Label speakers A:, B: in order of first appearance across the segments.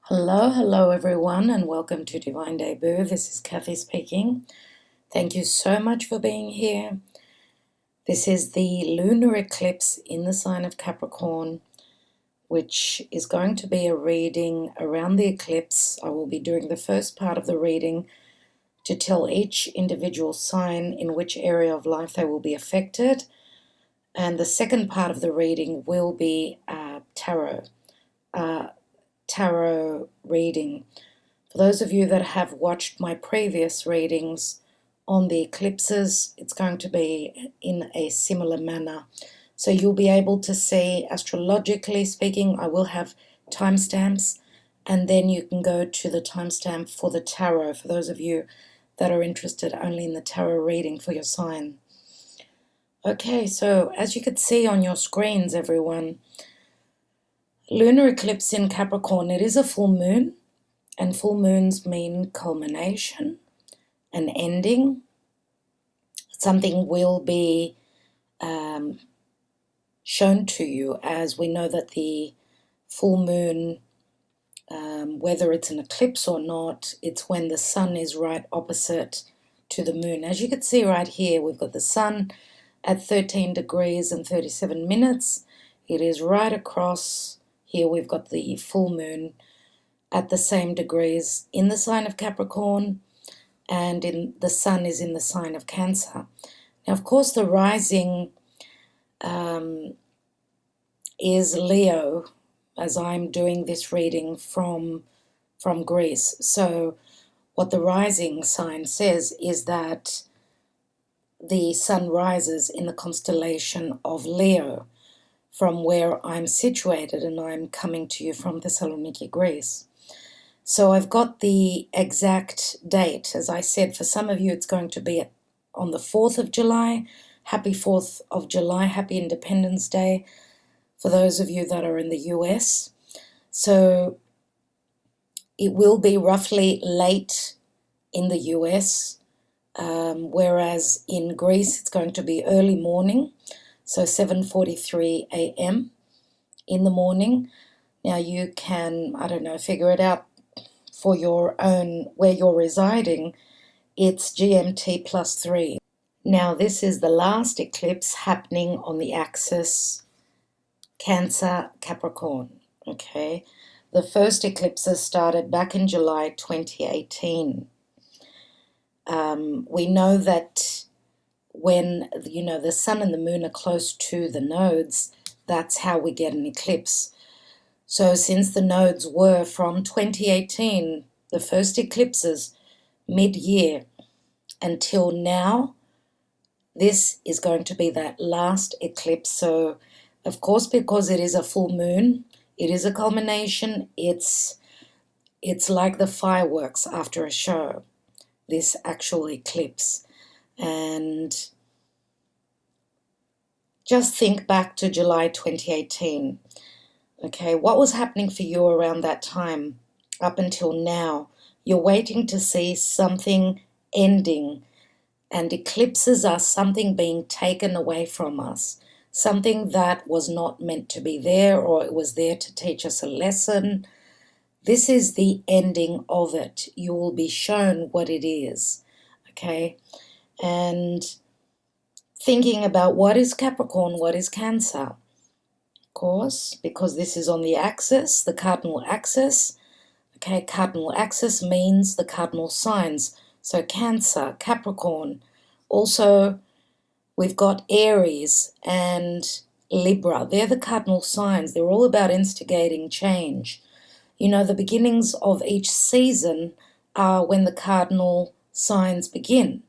A: Hello everyone, and welcome to Divine Debut. This is Kathy speaking. Thank you so much for being here. This is the lunar eclipse in the sign of Capricorn, which is going to be a reading around the eclipse. I will be doing the first part of the reading to tell each individual sign in which area of life they will be affected. And the second part of the reading will be tarot reading. For those of you that have watched my previous readings on the eclipses, it's going to be in a similar manner. So you'll be able to see, astrologically speaking, I will have timestamps, and then you can go to the timestamp for the tarot, for those of you that are interested only in the tarot reading for your sign. Okay, so as you could see on your screens, everyone, lunar eclipse in Capricorn, it is a full moon, and full moons mean culmination, an ending. Something will be shown to you, as we know that the full moon, whether it's an eclipse or not, it's when the sun is right opposite to the moon. As you can see right here, we've got the sun at 13 degrees and 37 minutes. It is right across. Here we've got the full moon at the same degrees in the sign of Capricorn, and the sun is in the sign of Cancer. Now, of course, the rising is Leo, as I'm doing this reading from Greece. So what the rising sign says is that the sun rises in the constellation of Leo, from where I'm situated, and I'm coming to you from Thessaloniki, Greece. So I've got the exact date. As I said, for some of you it's going to be on the 4th of July. Happy 4th of July, happy Independence Day for those of you that are in the US. So it will be roughly late in the US, whereas in Greece it's going to be early morning. So 7:43 a.m. in the morning. Now you can, I don't know, figure it out for your own, where you're residing. It's GMT +3. Now this is the last eclipse happening on the axis Cancer Capricorn. Okay, the first eclipses started back in July 2018. We know that when, the sun and the moon are close to the nodes, that's how we get an eclipse. So since the nodes were from 2018, the first eclipses, mid-year, until now, this is going to be that last eclipse. So, of course, because it is a full moon, it is a culmination, it's like the fireworks after a show, this actual eclipse. And just think back to July 2018. Okay, what was happening for you around that time up until now? You're waiting to see something ending, and eclipses are something being taken away from us, something that was not meant to be there, or it was there to teach us a lesson. This is the ending of it. You will be shown what it is, okay? And thinking about what is Capricorn, what is Cancer. Of course, because this is on the axis, the cardinal axis. Okay, cardinal axis means the cardinal signs. So Cancer, Capricorn. Also, we've got Aries and Libra. They're the cardinal signs. They're all about instigating change. The beginnings of each season are when the cardinal signs begin.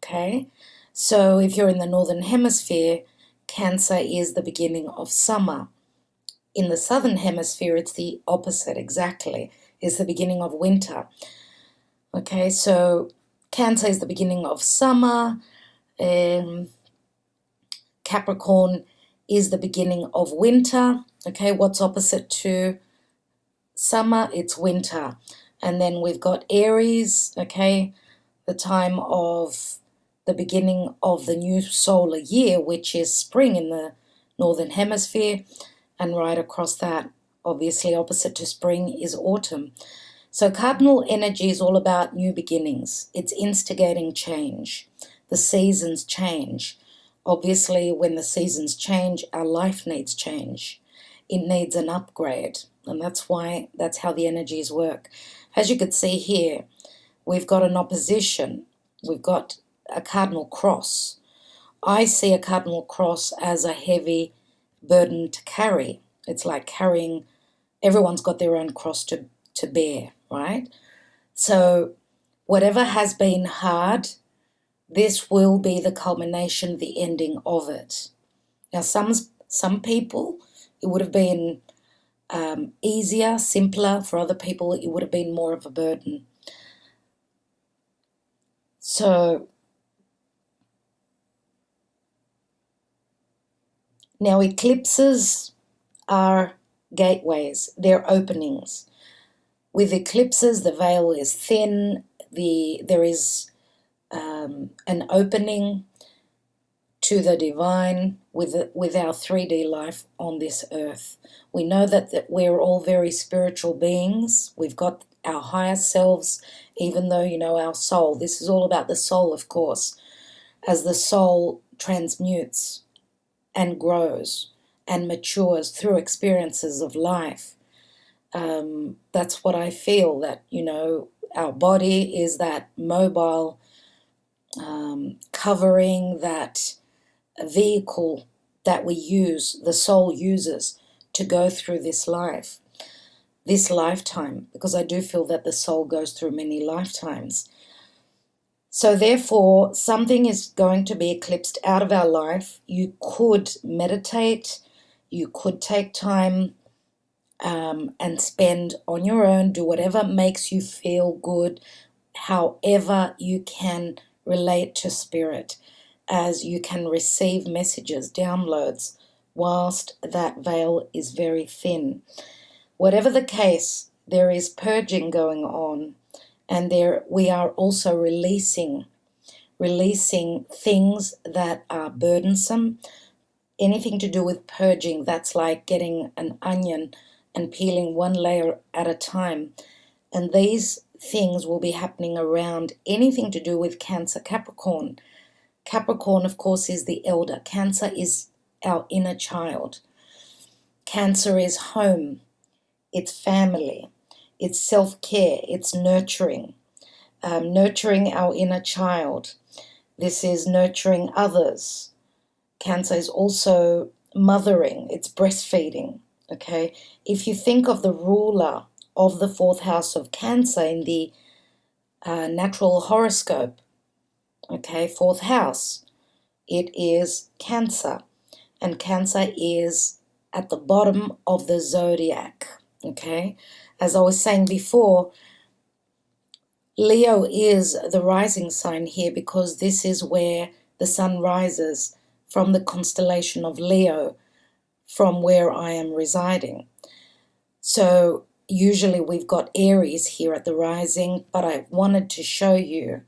A: Okay, so if you're in the northern hemisphere, Cancer is the beginning of summer. In the southern hemisphere, it's the opposite exactly. It's the beginning of winter. Okay, so Cancer is the beginning of summer. Capricorn is the beginning of winter. Okay, what's opposite to summer? It's winter. And then we've got Aries, okay, the time of the beginning of the new solar year, which is spring in the northern hemisphere, and right across that obviously opposite to spring is autumn. So cardinal energy is all about new beginnings. It's instigating change. The seasons change. Obviously, when the seasons change, our life needs change. It needs an upgrade, and that's how the energies work. As you could see here, we've got an opposition. We've got a cardinal cross. I see a cardinal cross as a heavy burden to carry. It's like carrying, everyone's got their own cross to bear, right? So whatever has been hard, this will be the culmination, the ending of it. Now, some people, it would have been easier, simpler. For other people, it would have been more of a burden. So now eclipses are gateways, they're openings. With eclipses, the veil is thin, there is an opening to the divine with our 3D life on this earth. We know that we're all very spiritual beings. We've got our higher selves, even though, our soul. This is all about the soul, of course. As the soul transmutes and grows and matures through experiences of life, that's what I feel, that, our body is that mobile covering, that vehicle that we use, the soul uses to go through this life, this lifetime, because I do feel that the soul goes through many lifetimes. So therefore, something is going to be eclipsed out of our life. You could meditate, you could take time and spend on your own, do whatever makes you feel good, however you can relate to spirit, as you can receive messages, downloads, whilst that veil is very thin. Whatever the case, there is purging going on, and we are also releasing things that are burdensome. Anything to do with purging, that's like getting an onion and peeling one layer at a time. And these things will be happening around anything to do with Cancer, Capricorn. Capricorn, of course, is the elder. Cancer is our inner child. Cancer is home. It's family. It's self-care. It's nurturing. Nurturing our inner child. This is nurturing others. Cancer is also mothering. It's breastfeeding. Okay, if you think of the ruler of the fourth house of Cancer in the natural horoscope, okay, fourth house, it is Cancer, and Cancer is at the bottom of the zodiac. Okay, as I was saying before, Leo is the rising sign here because this is where the sun rises from, the constellation of Leo, from where I am residing. So usually we've got Aries here at the rising, but I wanted to show you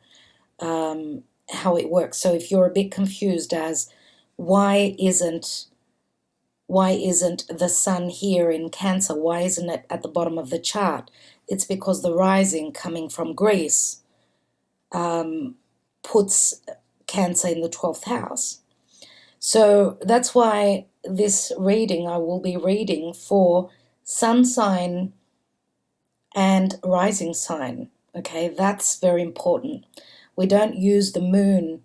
A: how it works. So if you're a bit confused as why isn't the sun here in Cancer, why isn't it at the bottom of the chart? It's because the rising coming from Greece puts Cancer in the 12th house. So that's why this reading, I will be reading for sun sign and rising sign. Okay, that's very important. We don't use the moon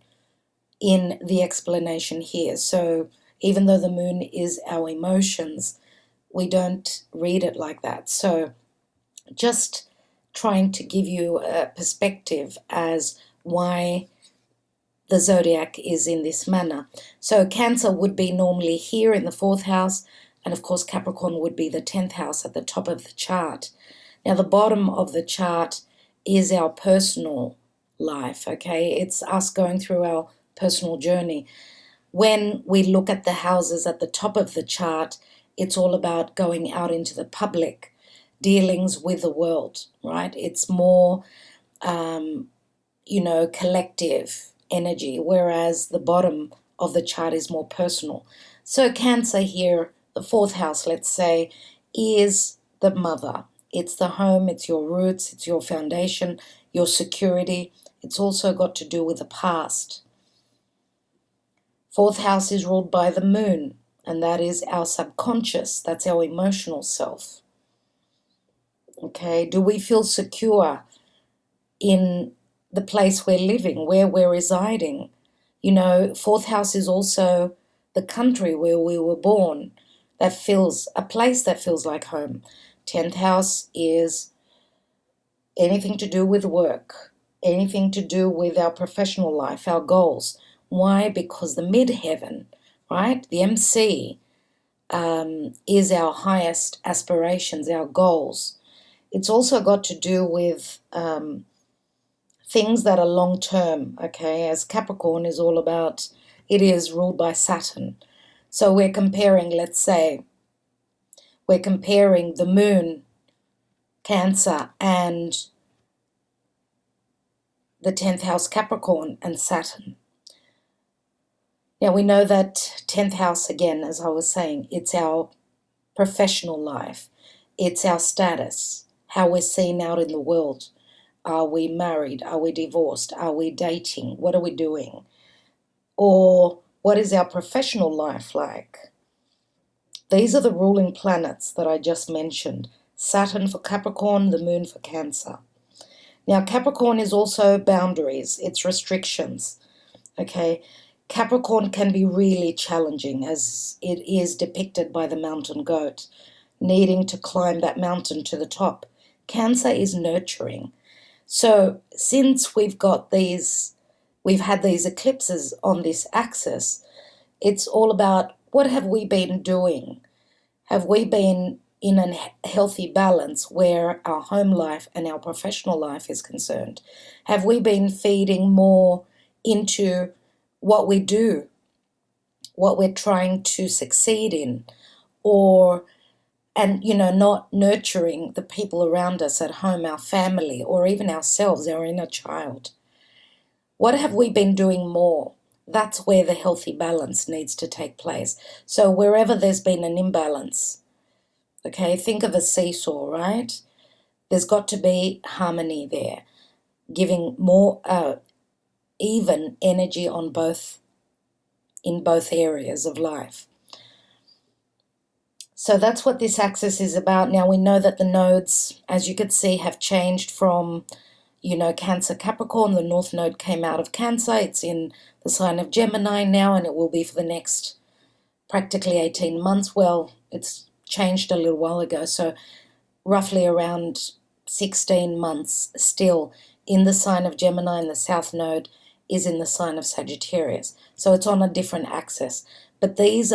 A: in the explanation here. So even though the moon is our emotions, we don't read it like that. So just trying to give you a perspective as why the zodiac is in this manner. So Cancer would be normally here in the 4th house, and of course Capricorn would be the 10th house at the top of the chart. Now the bottom of the chart is our personal life, okay? It's us going through our personal journey. When we look at the houses at the top of the chart, it's all about going out into the public, dealings with the world, right? It's more, collective energy, whereas the bottom of the chart is more personal. So Cancer here, the 4th house, let's say, is the mother. It's the home, it's your roots, it's your foundation, your security. It's also got to do with the past. Fourth house is ruled by the moon, and that is our subconscious. That's our emotional self. Okay, do we feel secure in the place we're living, where we're residing? You know, fourth house is also the country where we were born. That feels a place that feels like home. 10th house is anything to do with work, anything to do with our professional life, our goals. Why? Because the midheaven, right, the MC, is our highest aspirations, our goals. It's also got to do with things that are long-term, okay, as Capricorn is all about, it is ruled by Saturn. So we're comparing, let's say, we're comparing the moon, Cancer, and the 10th house Capricorn and Saturn. Now we know that 10th house, again, as I was saying, it's our professional life. It's our status, how we're seen out in the world. Are we married? Are we divorced? Are we dating? What are we doing? Or what is our professional life like? These are the ruling planets that I just mentioned. Saturn for Capricorn, the moon for Cancer. Now, Capricorn is also boundaries. It's restrictions. Okay, Capricorn can be really challenging, as it is depicted by the mountain goat, needing to climb that mountain to the top. Cancer is nurturing. So since we've had these eclipses on this axis, it's all about what have we been doing? Have we been in a healthy balance where our home life and our professional life is concerned? Have we been feeding more into what we do, what we're trying to succeed in, and not nurturing the people around us at home, our family, or even ourselves, our inner child? What have we been doing more? That's where the healthy balance needs to take place. So wherever there's been an imbalance, okay, think of a seesaw, right? There's got to be harmony there, giving more even energy in both areas of life. So that's what this axis is about. Now we know that the nodes, as you could see, have changed from, Cancer, Capricorn. The North Node came out of Cancer. It's in the sign of Gemini now, and it will be for the next practically 18 months. Well, it's changed a little while ago, so roughly around 16 months still in the sign of Gemini, and the South Node is in the sign of Sagittarius. So it's on a different axis. But this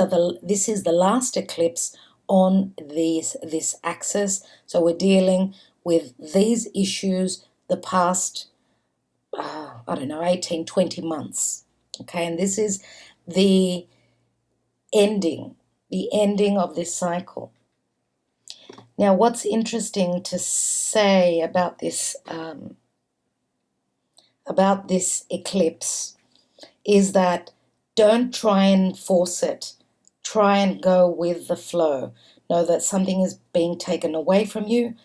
A: is the last eclipse on this axis. So we're dealing with these issues the past, 18, 20 months. Okay, and this is the ending of this cycle. Now, what's interesting to say about this eclipse is that don't try and force it. Try and go with the flow. Know that something is being taken away from you.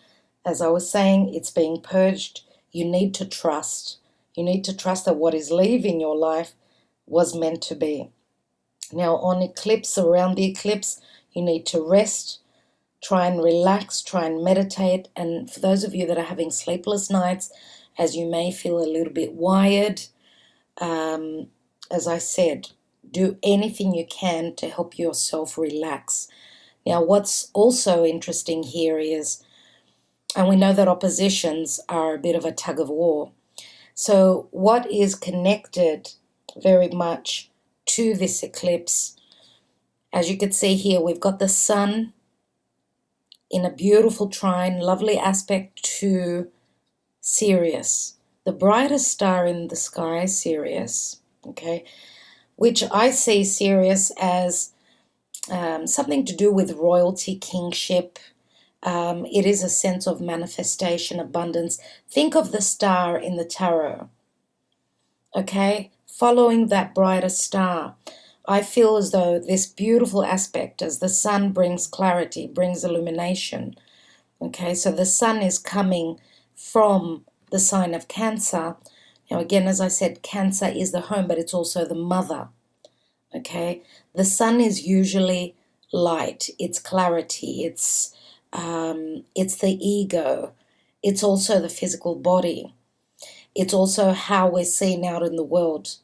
A: As I was saying, it's being purged. You need to trust. You need to trust that what is leaving your life was meant to be. Now, around the eclipse, you need to rest, try and relax, try and meditate. And for those of you that are having sleepless nights, as you may feel a little bit wired, as I said, do anything you can to help yourself relax. Now, what's also interesting here is, and we know that oppositions are a bit of a tug of war. So what is connected very much to this eclipse, as you can see here, we've got the sun in a beautiful trine, lovely aspect to Sirius. The brightest star in the sky is Sirius, okay, which I see Sirius as something to do with royalty, kingship. It is a sense of manifestation, abundance. Think of the star in the tarot, okay? Following that brighter star. I feel as though this beautiful aspect, as the sun brings clarity, brings illumination. Okay, so the sun is coming from the sign of Cancer. Now, again, as I said, Cancer is the home, but it's also the mother. Okay, the sun is usually light, it's clarity, it's the ego, it's also the physical body, it's also how we're seen out in the world.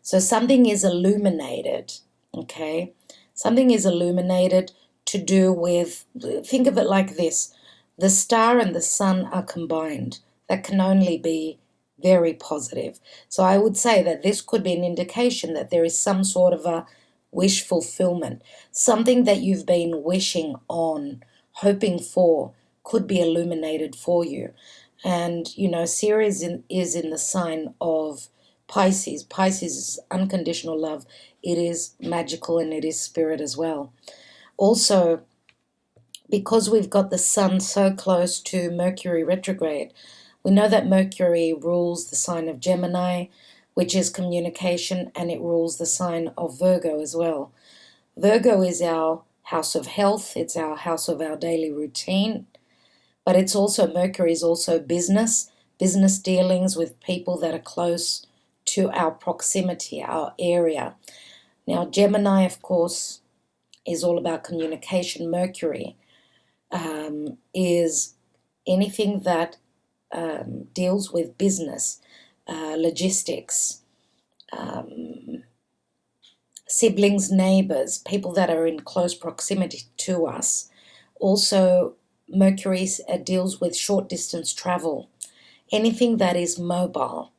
A: So something is illuminated, okay? Something is illuminated to do with, think of it like this, the star and the sun are combined. That can only be very positive. So I would say that this could be an indication that there is some sort of a wish fulfillment. Something that you've been wishing on, hoping for, could be illuminated for you. And, you know, Ceres is in the sign of Pisces. Pisces is unconditional love. It is magical and it is spirit as well. Also, because we've got the sun so close to Mercury retrograde, we know that Mercury rules the sign of Gemini, which is communication, and it rules the sign of Virgo as well. Virgo is our house of health. It's our house of our daily routine. But it's also, Mercury is also business dealings with people that are close to our proximity, our area. Now, Gemini, of course, is all about communication. Mercury is anything that deals with business, logistics, siblings, neighbors, people that are in close proximity to us. Also, Mercury deals with short distance travel, anything that is mobile.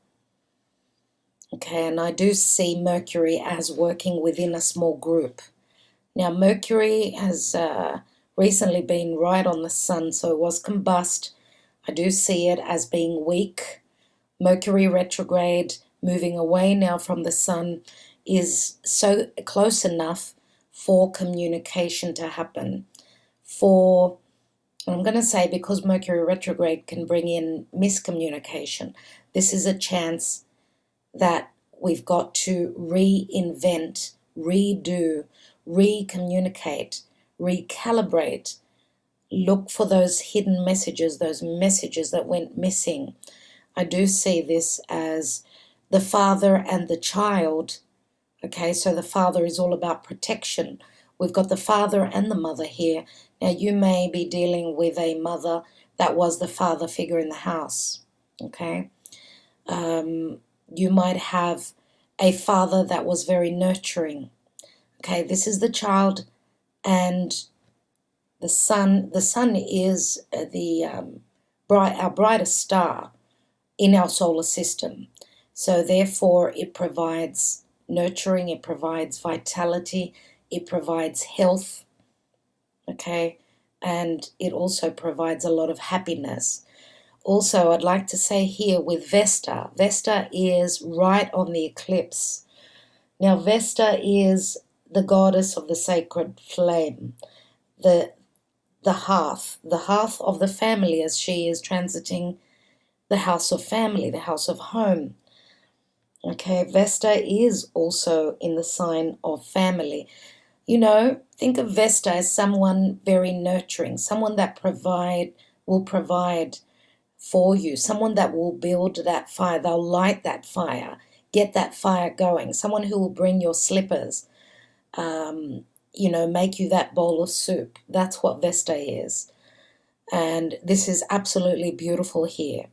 A: Okay, and I do see Mercury as working within a small group. Now, Mercury has recently been right on the sun, so it was combust. I do see it as being weak. Mercury retrograde, moving away now from the sun, is so close enough for communication to happen. I'm going to say, because Mercury retrograde can bring in miscommunication, this is a chance that we've got to reinvent, redo, recommunicate, recalibrate, look for those hidden messages, those messages that went missing. I do see this as the father and the child. Okay, so the father is all about protection. We've got the father and the mother here. Now, you may be dealing with a mother that was the father figure in the house. Okay, you might have a father that was very nurturing. Okay, this is the child and the sun. The sun is our brightest star in our solar system. So therefore, it provides nurturing, it provides vitality, it provides health, okay, and it also provides a lot of happiness. Also, I'd like to say here with Vesta, Vesta is right on the eclipse. Now, Vesta is the goddess of the sacred flame, the hearth of the family, as she is transiting the house of family, the house of home. Okay, Vesta is also in the sign of family. You know, think of Vesta as someone very nurturing, someone that will provide for you, someone that will build that fire, they'll light that fire, get that fire going, someone who will bring your slippers, you know, make you that bowl of soup. That's what Vesta is. And this is absolutely beautiful here.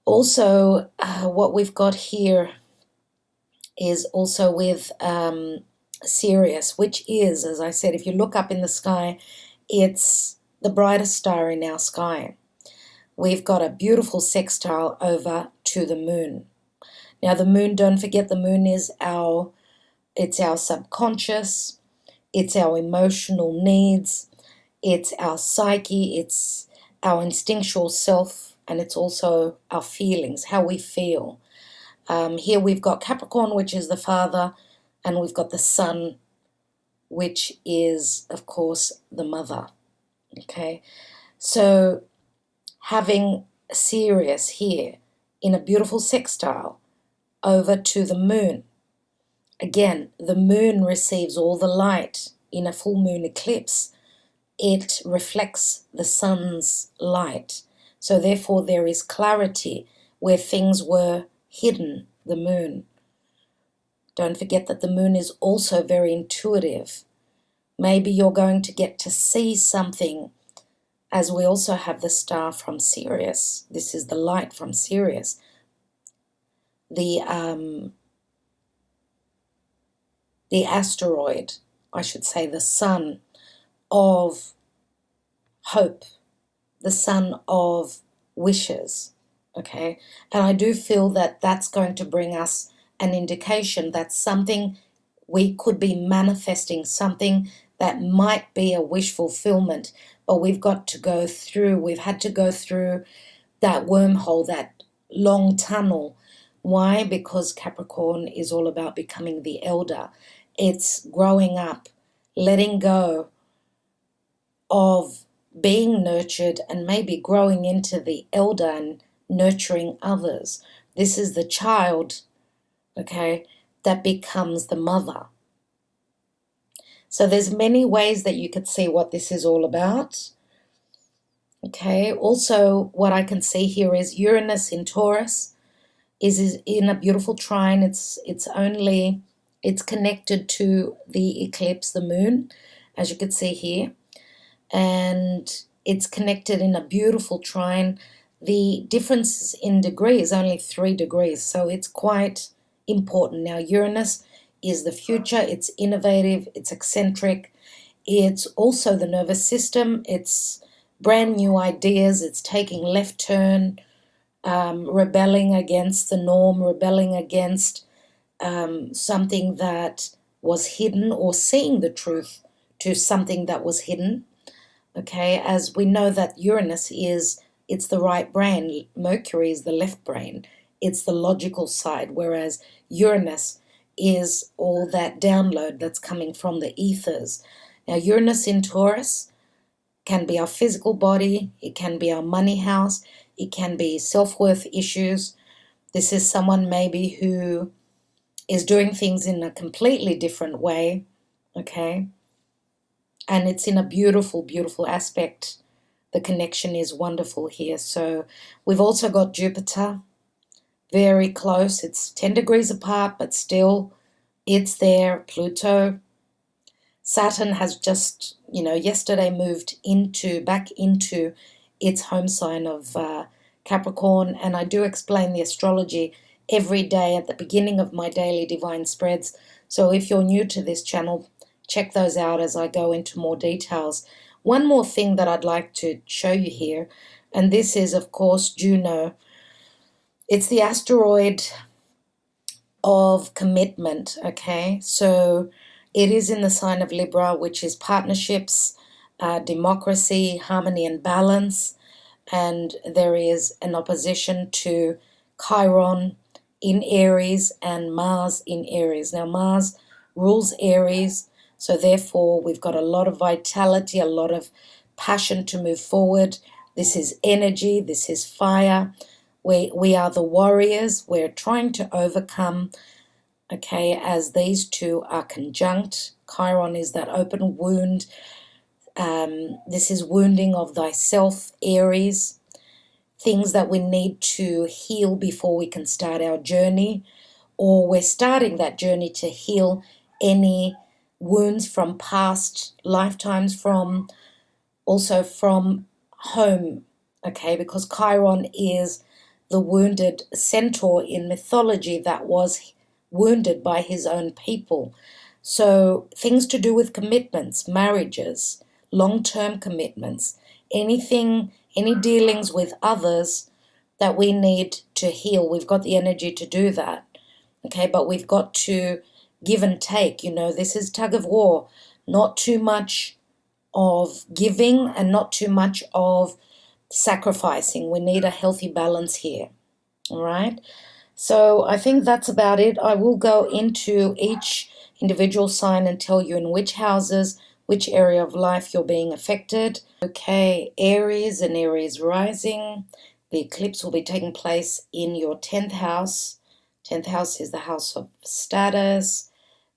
A: Also, what we've got here is also with Sirius, which is, as I said, if you look up in the sky, it's the brightest star in our sky. We've got a beautiful sextile over to the moon. Now, the moon, don't forget, the moon is our subconscious, it's our emotional needs, it's our psyche, it's our instinctual self, and it's also our feelings, how we feel. Here we've got Capricorn, which is the father, and we've got the sun, which is, of course, the mother. Okay, so having Sirius here in a beautiful sextile over to the moon, Again, the moon receives all the light. In a full moon eclipse, it reflects the sun's light. So therefore there is clarity where things were hidden, the moon. Don't forget that the moon is also very intuitive. Maybe you're going to get to see something, as we also have the star from Sirius. This is the light from Sirius. The asteroid, I should say, the sun of hope, the sun of wishes, okay? And I do feel that that's going to bring us an indication that something, we could be manifesting something that might be a wish fulfillment, but we've got to go through, we've had to go through that wormhole, that long tunnel. Why? Because Capricorn is all about becoming the elder. It's growing up, letting go of being nurtured and maybe growing into the elder and nurturing others. This is the child, okay, that becomes the mother. So there's many ways that you could see what this is all about. Okay, also what I can see here is Uranus in Taurus is in a beautiful trine. It's connected to the eclipse, the moon, as you can see here. And it's connected in a beautiful trine. The difference in degree is only 3 degrees, so it's quite important. Now, Uranus is the future. It's innovative. It's eccentric. It's also the nervous system. It's brand new ideas. It's taking left turn, rebelling against the norm, rebelling against something that was hidden, or seeing the truth to something that was hidden. Okay, as we know that Uranus it's the right brain. Mercury is the left brain. It's the logical side, whereas Uranus is all that download that's coming from the ethers. Now, Uranus in Taurus can be our physical body. It can be our money house. It can be self-worth issues. This is someone maybe who is doing things in a completely different way, okay? And it's in a beautiful, beautiful aspect. The connection is wonderful here. So we've also got Jupiter, very close. It's 10 degrees apart, but still it's there. Pluto. Saturn has just, yesterday moved back into its home sign of Capricorn. And I do explain the astrology every day at the beginning of my daily divine spreads. So if you're new to this channel, check those out as I go into more details. One more thing that I'd like to show you here, and this is, of course, Juno. It's the asteroid of commitment, okay? So it is in the sign of Libra, which is partnerships, democracy, harmony and balance. And there is an opposition to Chiron in Aries and Mars in Aries. Now, Mars rules Aries, so therefore we've got a lot of vitality, a lot of passion to move forward. This is energy, this is fire. We are the warriors. We're trying to overcome, okay, as these two are conjunct. Chiron is that open wound. This is wounding of thyself, Aries. Things that we need to heal before we can start our journey, or we're starting that journey to heal any wounds from past lifetimes, also from home, okay, because Chiron is the wounded centaur in mythology that was wounded by his own people. So things to do with commitments, marriages, long-term commitments, anything, any dealings with others that we need to heal. We've got the energy to do that, okay, but we've got to give and take. This is tug of war, not too much of giving and not too much of sacrificing. We need a healthy balance here, all right? So I think that's about it. I will go into each individual sign and tell you in which houses, which area of life you're being affected. Okay, Aries and Aries rising. The eclipse will be taking place in your 10th house. 10th house is the house of status,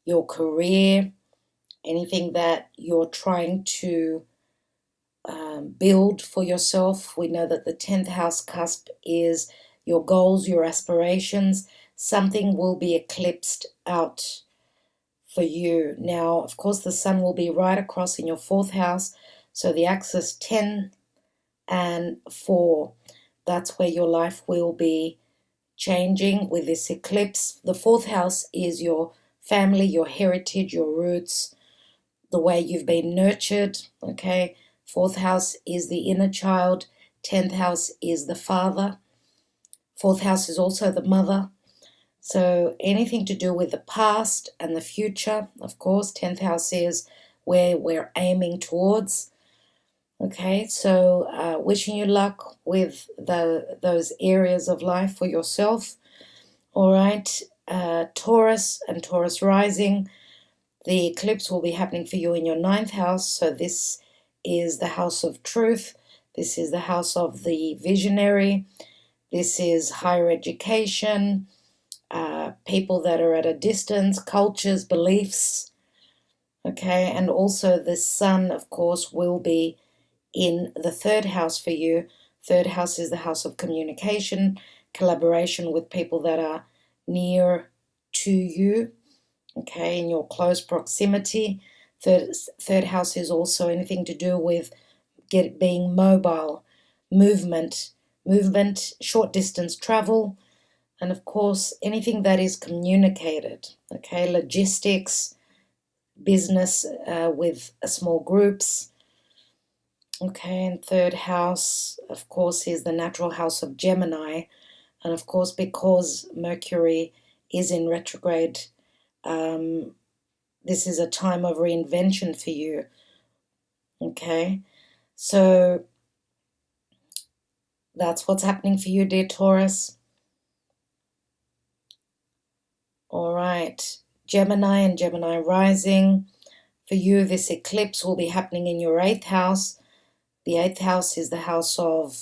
A: your career, anything that you're trying to build for yourself. We know that the 10th house cusp is your goals, your aspirations. Something will be eclipsed out for you. Now, of course, the sun will be right across in your 4th house. So the axis 10 and 4, that's where your life will be changing with this eclipse. The 4th house is your family, your heritage, your roots, the way you've been nurtured, okay? 4th house is the inner child. 10th house is the father. 4th house is also the mother. So anything to do with the past and the future, of course. 10th house is where we're aiming towards. Okay, so wishing you luck with those areas of life for yourself. All right, Taurus and Taurus rising. The eclipse will be happening for you in your 9th house. So this is the house of truth. This is the house of the visionary. This is higher education, people that are at a distance, cultures, beliefs. Okay, and also the sun, of course, will be in the 3rd house for you. 3rd house is the house of communication, collaboration with people that are near to you, okay, in your close proximity. Third house is also anything to do with being mobile, movement, short distance travel, and of course anything that is communicated, okay, logistics, business with small groups. Okay, and 3rd house, of course, is the natural house of Gemini. And of course, because Mercury is in retrograde, this is a time of reinvention for you. Okay, so that's what's happening for you, dear Taurus. All right, Gemini and Gemini rising. For you, this eclipse will be happening in your 8th house. The 8th house is the house of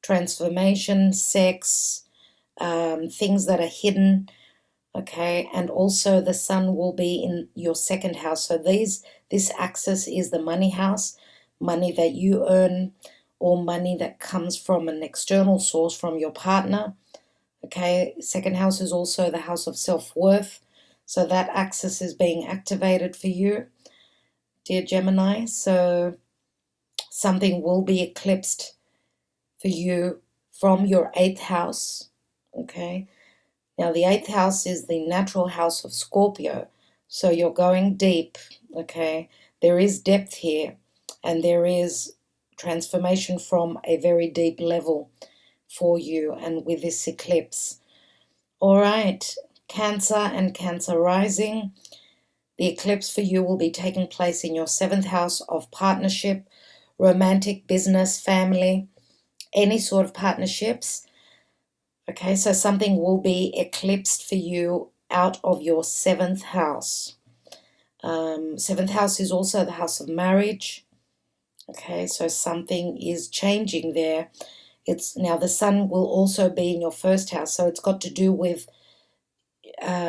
A: transformation, sex, things that are hidden, okay, and also the sun will be in your 2nd house. So this axis is the money house, money that you earn or money that comes from an external source, from your partner, okay. 2nd house is also the house of self-worth, so that axis is being activated for you, dear Gemini. So something will be eclipsed for you from your 8th house, okay. Now the 8th house is the natural house of Scorpio, so you're going deep, okay. There is depth here, and there is transformation from a very deep level for you, and with this eclipse. All right, Cancer and Cancer rising. The eclipse for you will be taking place in your 7th house of partnership, romantic, business, family, any sort of partnerships. Okay, so something will be eclipsed for you out of your 7th house. 7th house is also the house of marriage. Okay, so something is changing there. It's now the sun will also be in your 1st house, so it's got to do with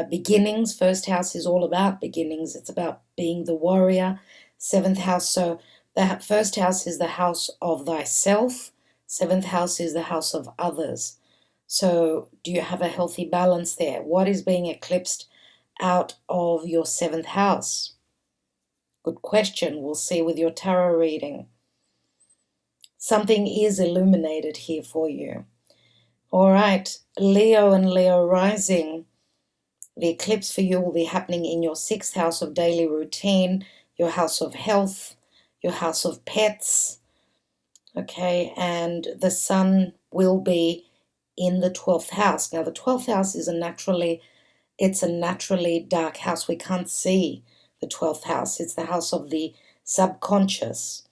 A: beginnings. 1st house is all about beginnings. It's about being the warrior. 7th house, so the 1st house is the house of thyself. 7th house is the house of others. So do you have a healthy balance there? What is being eclipsed out of your 7th house? Good question. We'll see with your tarot reading. Something is illuminated here for you. All right, Leo and Leo rising. The eclipse for you will be happening in your 6th house of daily routine, your house of health, your house of pets. Okay, and the sun will be in the 12th house. Now the 12th house is a naturally dark house. We can't see the 12th house. It's the house of the subconscious.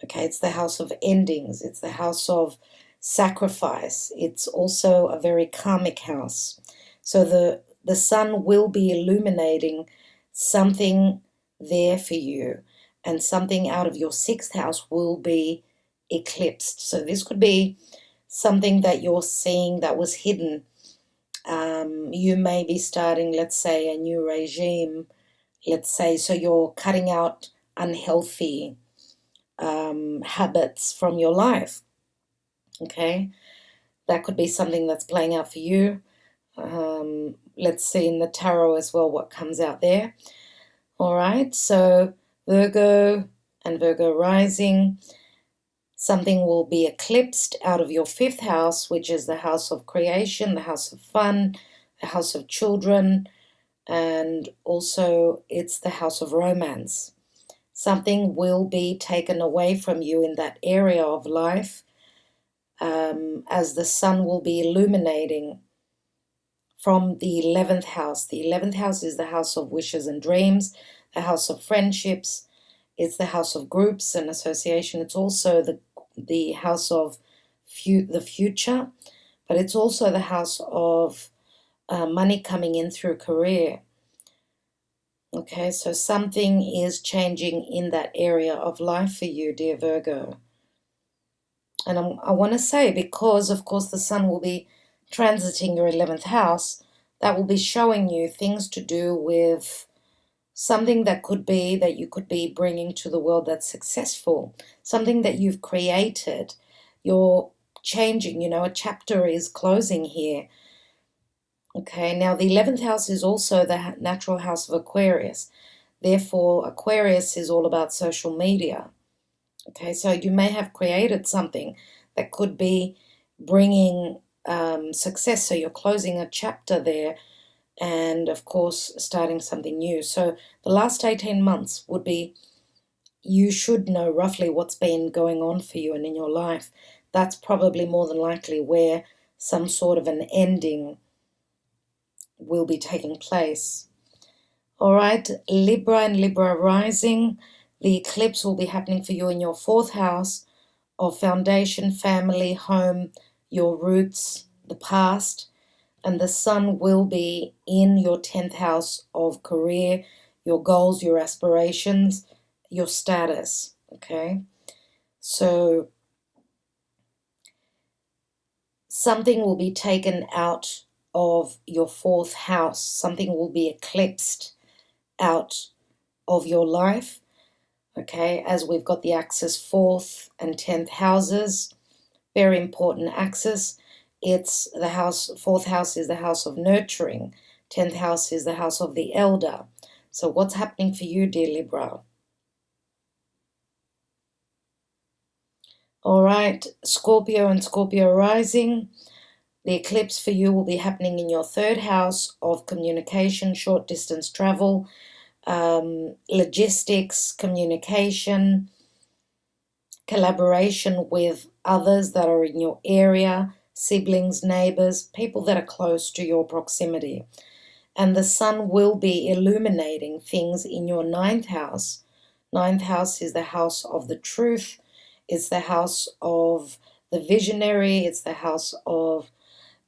A: Okay, it's the house of endings. It's the house of sacrifice. It's also a very karmic house. So the sun will be illuminating something there for you, and something out of your 6th house will be eclipsed. So this could be something that you're seeing that was hidden. You may be starting, let's say, a new regime let's say, so you're cutting out unhealthy habits from your life. Okay, that could be something that's playing out for you. Let's see in the tarot as well what comes out there. All right, so Virgo and Virgo rising, something will be eclipsed out of your 5th house, which is the house of creation, the house of fun, the house of children, and also it's the house of romance. Something will be taken away from you in that area of life, as the sun will be illuminating from the 11th house. The 11th house is the house of wishes and dreams, the house of friendships. It's the house of groups and association. It's also the house of the future, but it's also the house of money coming in through career. Okay, so something is changing in that area of life for you, dear Virgo. And I want to say, because of course the sun will be transiting your 11th house, that will be showing you things to do with something that you could be bringing to the world that's successful, something that you've created. You're changing, a chapter is closing here. Okay, now the 11th house is also the natural house of Aquarius. Therefore, Aquarius is all about social media. Okay, so you may have created something that could be bringing success. So you're closing a chapter there and, of course, starting something new. So the last 18 months would be, you should know roughly what's been going on for you and in your life. That's probably more than likely where some sort of an ending will be taking place. All right, Libra and Libra rising, the eclipse will be happening for you in your 4th house of foundation, family, home, your roots, the past, and the sun will be in your 10th house of career, your goals, your aspirations, your status, okay? So something will be taken out of your 4th house. Something will be eclipsed out of your life, okay, as we've got the axis 4th and 10th houses, very important axis. It's the house, 4th house is the house of nurturing, 10th house is the house of the elder. So what's happening for you, dear Libra? All right, Scorpio and Scorpio rising, the eclipse for you will be happening in your 3rd house of communication, short distance travel, logistics, communication, collaboration with others that are in your area, siblings, neighbors, people that are close to your proximity. And the sun will be illuminating things in your 9th house. 9th house is the house of the truth. It's the house of the visionary. It's the house of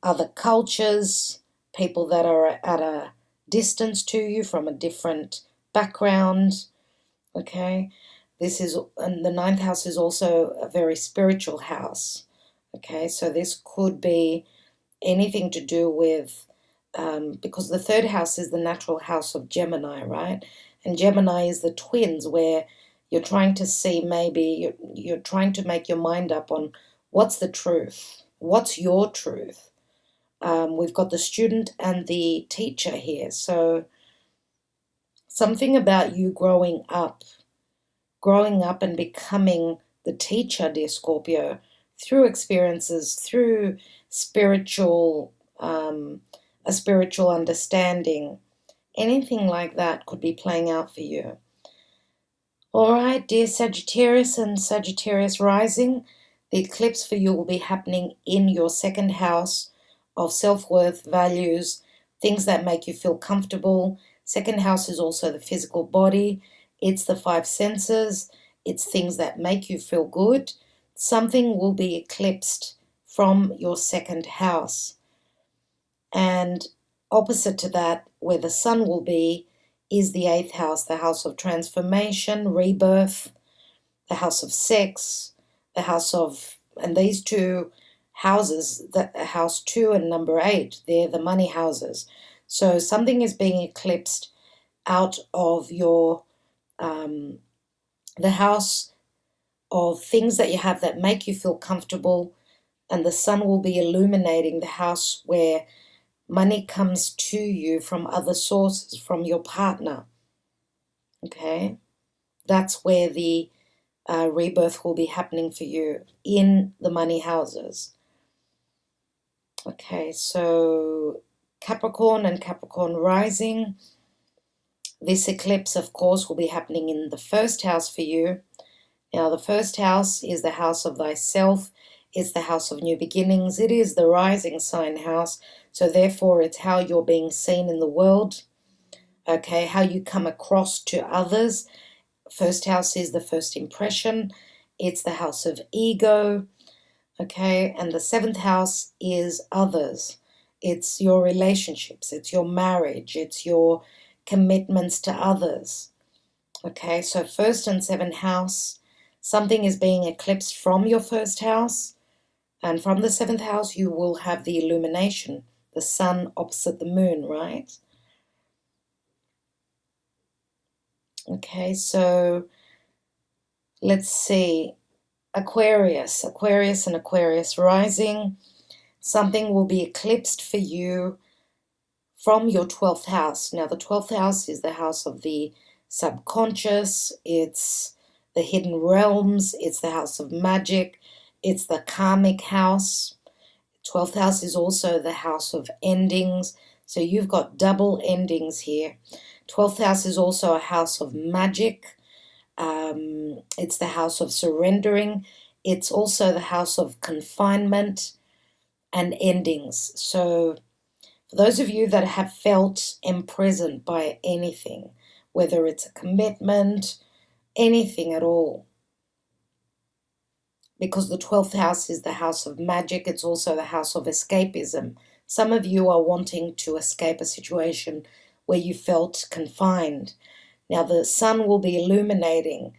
A: other cultures, people that are at a distance to you from a different background. Okay, and the 9th house is also a very spiritual house. Okay, so this could be anything to do with, because the 3rd house is the natural house of Gemini, right? And Gemini is the twins, where you're trying to see, maybe you're trying to make your mind up on what's the truth, what's your truth. We've got the student and the teacher here, so something about you growing up and becoming the teacher, dear Scorpio, through experiences, through spiritual, a spiritual understanding, anything like that could be playing out for you. All right, dear Sagittarius and Sagittarius rising, the eclipse for you will be happening in your 2nd house of self-worth, values, things that make you feel comfortable. 2nd house is also the physical body. It's the 5 senses. It's things that make you feel good. Something will be eclipsed from your 2nd house. And opposite to that, where the sun will be, is the 8th house, the house of transformation, rebirth, the house of sex, the house of, and these two houses, house 2 and number 8, they're the money houses. So something is being eclipsed out of your the house of things that you have that make you feel comfortable, and the sun will be illuminating the house where money comes to you from other sources, from your partner. Okay, that's where the rebirth will be happening for you, in the money houses. Okay, so Capricorn and Capricorn rising. This eclipse, of course, will be happening in the first house for you. Now, the first house is the house of thyself. It's the house of new beginnings. It is the rising sign house. So therefore, it's how you're being seen in the world. Okay, how you come across to others. First house is the first impression. It's the house of ego. Okay, and the seventh house is others. It's your relationships. It's your marriage. It's your commitments to others. Okay, so first and seventh house, something is being eclipsed from your first house, and from the seventh house you will have the illumination, the sun opposite the moon, right? Okay, so let's see. Aquarius and Aquarius rising, something will be eclipsed for you from your 12th house. Now, the 12th house is the house of the subconscious. It's the hidden realms. It's the house of magic. It's the karmic house. 12th house is also the house of endings. So you've got double endings here. 12th house is also a house of magic. It's the house of surrendering. It's also the house of confinement and endings. So for those of you that have felt imprisoned by anything, whether it's a commitment, anything at all, because the 12th house is the house of magic, it's also the house of escapism. Some of you are wanting to escape a situation where you felt confined. Now the sun will be illuminating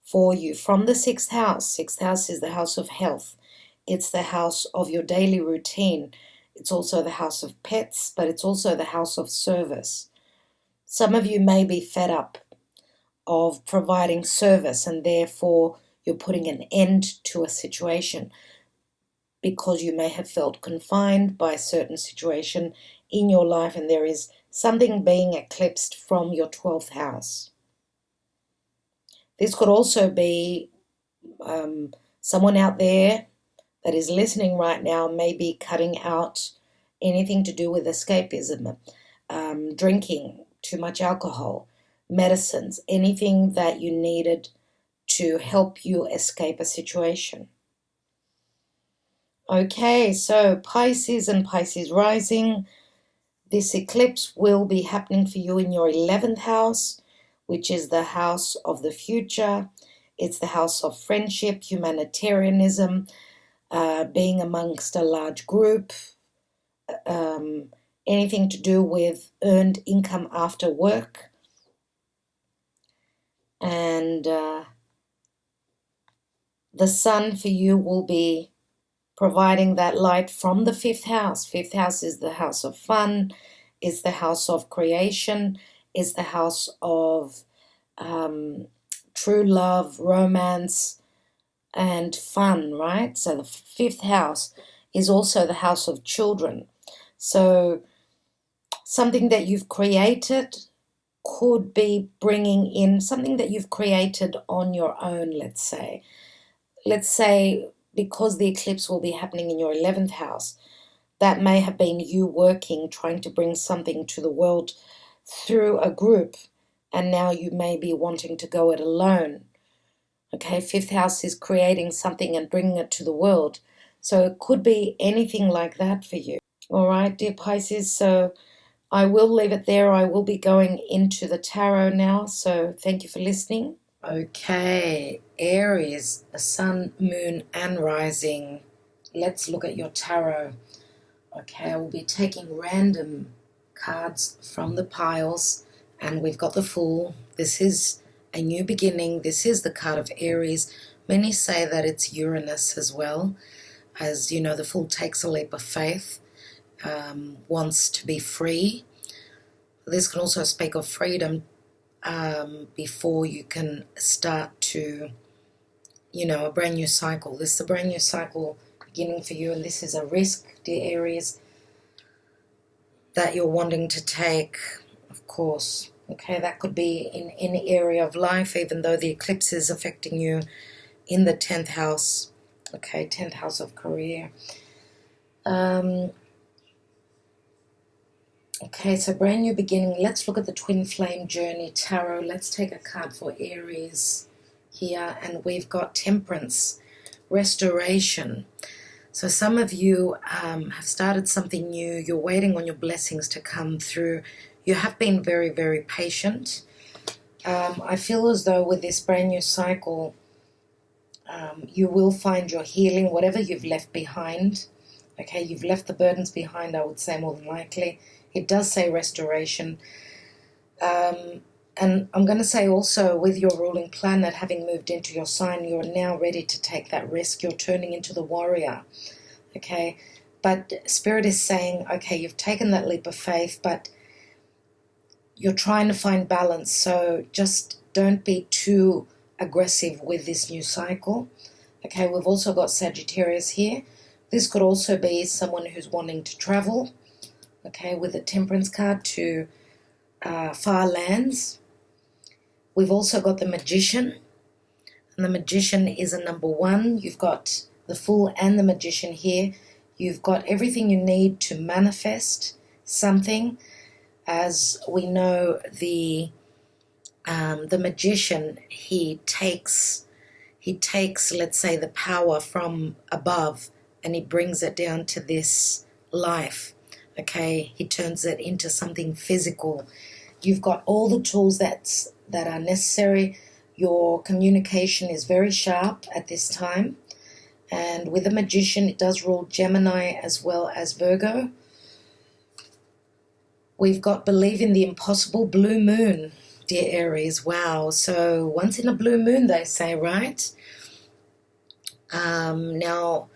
A: for you from the 6th house. 6th house is the house of health. It's the house of your daily routine. It's also the house of pets, but it's also the house of service. Some of you may be fed up of providing service, and therefore you're putting an end to a situation because you may have felt confined by a certain situation in your life, and there is something being eclipsed from your 12th house. This could also be someone out there that is listening right now, may be cutting out anything to do with escapism, drinking too much alcohol, medicines, anything that you needed to help you escape a situation. Okay, so Pisces and Pisces rising, this eclipse will be happening for you in your 11th house, which is the house of the future. It's the house of friendship, humanitarianism, being amongst a large group, anything to do with earned income after work. And the sun for you will be providing that light from the 5th house. 5th house is the house of fun, is the house of creation, is the house of true love, romance, and fun, right? So the 5th house is also the house of children. So something that you've created could be bringing in something that you've created on your own, let's say. Let's say because the eclipse will be happening in your 11th house, that may have been you working, trying to bring something to the world through a group, and now you may be wanting to go it alone. Okay, 5th house is creating something and bringing it to the world. So it could be anything like that for you. All right, dear Pisces, so I will leave it there. I will be going into the tarot now, so thank you for listening. Okay, Aries, sun, moon, and rising. Let's look at your tarot. Okay, I will be taking random cards from the piles, and we've got the Fool. This is a new beginning. This is the card of Aries. Many say that it's Uranus as well. As you know, the Fool takes a leap of faith, wants to be free This can also speak of freedom before you can start to, a brand new cycle. This is a brand new cycle beginning for you, and this is a risk, dear Aries, that you're wanting to take, of course. Okay, that could be in any area of life, even though the eclipse is affecting you in the 10th house. Okay, 10th house of career. Okay, so brand new beginning. Let's look at the Twin Flame Journey Tarot. Let's take a card for Aries here, and we've got Temperance, Restoration. So some of you have started something new. You're waiting on your blessings to come through. You have been very, very patient. I feel as though with this brand new cycle, you will find your healing, whatever you've left behind. Okay, you've left the burdens behind, I would say, more than likely. It does say restoration. And I'm going to say also, with your ruling planet having moved into your sign, you're now ready to take that risk. You're turning into the warrior. Okay, but Spirit is saying, okay, you've taken that leap of faith, but you're trying to find balance. So just don't be too aggressive with this new cycle. Okay, we've also got Sagittarius here. This could also be someone who's wanting to travel, okay, with a Temperance card, to far lands. We've also got the Magician, and the Magician is a number 1. You've got the Fool and the Magician here. You've got everything you need to manifest something. As we know, the Magician, he takes, let's say, the power from above, and he brings it down to this life. Okay, he turns it into something physical. You've got all the tools that are necessary. Your communication is very sharp at this time. And with the Magician, it does rule Gemini as well as Virgo. We've got Believe in the Impossible, Blue Moon, dear Aries. Wow, so once in a blue moon, they say, right? Now,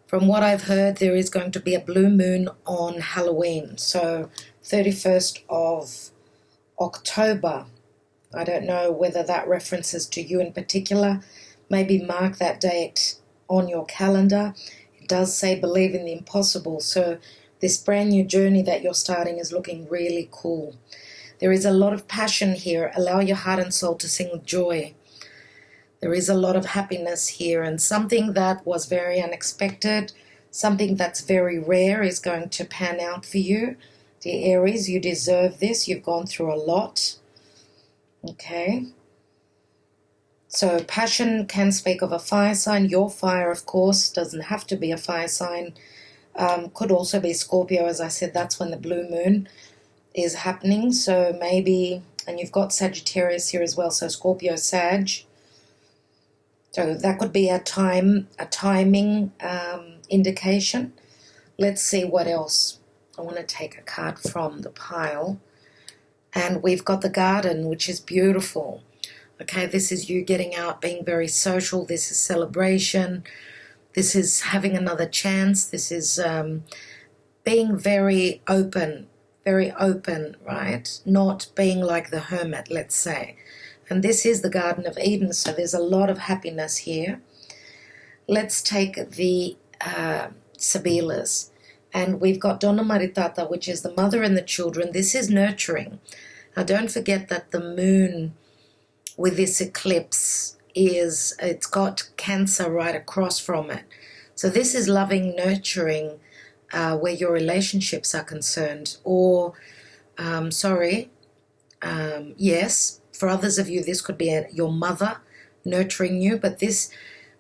A: from what I've heard, there is going to be a blue moon on Halloween, so 31st of October. I don't know whether that references to you in particular. Maybe mark that date on your calendar. It does say Believe in the Impossible, so this brand new journey that you're starting is looking really cool. There is a lot of passion here. Allow your heart and soul to sing with joy. There is a lot of happiness here, and something that was very unexpected, something that's very rare is going to pan out for you. Dear Aries, you deserve this. You've gone through a lot. Okay. So passion can speak of a fire sign. Your fire, of course, doesn't have to be a fire sign. Could also be Scorpio. As I said, that's when the blue moon is happening. So maybe, and you've got Sagittarius here as well, so Scorpio, Sag. So that could be a timing indication. Let's see what else. I want to take a card from the pile. And we've got the Garden, which is beautiful. Okay, this is you getting out, being very social. This is celebration. This is having another chance. This is being very open, right? Not being like the hermit, let's say. And this is the Garden of Eden, so there's a lot of happiness here. Let's take the Sabilas. And we've got Donna Maritata, which is the mother and the children. This is nurturing. Now, don't forget that the moon with this eclipse it's got Cancer right across from it. So this is loving, nurturing, where your relationships are concerned. Or, yes, for others of you, this could be your mother nurturing you. But this,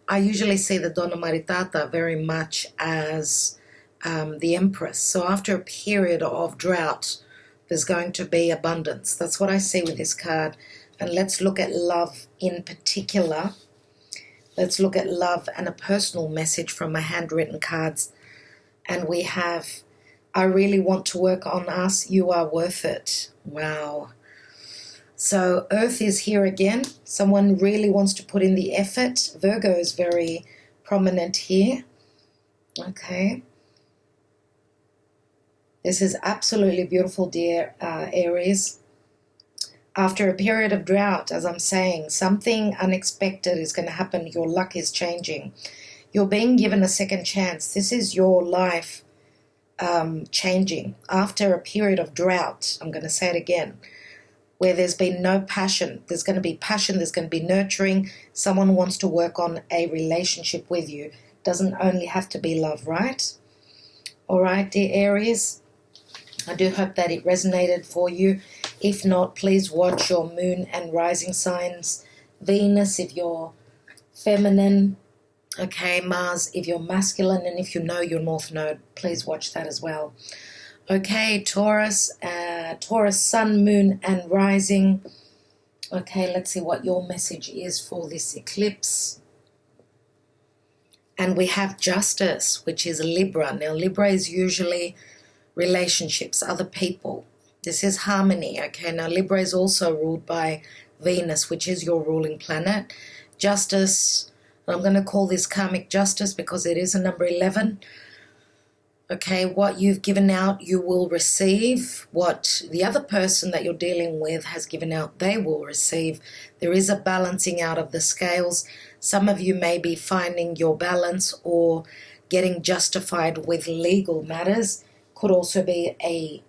A: I usually see the Donna Maritata very much as the Empress. So after a period of drought, there's going to be abundance. That's what I see with this card. And let's look at love in particular. Let's look at love and a personal message from my handwritten cards. And we have, I really want to work on us. You are worth it. Wow. So Earth is here again. Someone really wants to put in the effort. Virgo is very prominent here. Okay. This is absolutely beautiful, dear Aries. After a period of drought, as I'm saying, something unexpected is going to happen. Your luck is changing. You're being given a second chance. This is your life changing. After a period of drought, I'm going to say it again, where there's been no passion. There's going to be passion. There's going to be nurturing. Someone wants to work on a relationship with you. Doesn't only have to be love, right? All right, dear Aries. I do hope that it resonated for you. If not, please watch your moon and rising signs. Venus if you're feminine. Okay, Mars if you're masculine. And if you know your North Node, please watch that as well. Okay, Taurus. Taurus, sun, moon, and rising. Okay, let's see what your message is for this eclipse. And we have Justice, which is Libra. Now, Libra is usually relationships, other people. This is harmony, okay? Now, Libra is also ruled by Venus, which is your ruling planet. Justice, I'm going to call this karmic justice because it is a number 11. Okay, what you've given out, you will receive. What the other person that you're dealing with has given out, they will receive. There is a balancing out of the scales. Some of you may be finding your balance or getting justified with legal matters. Could also be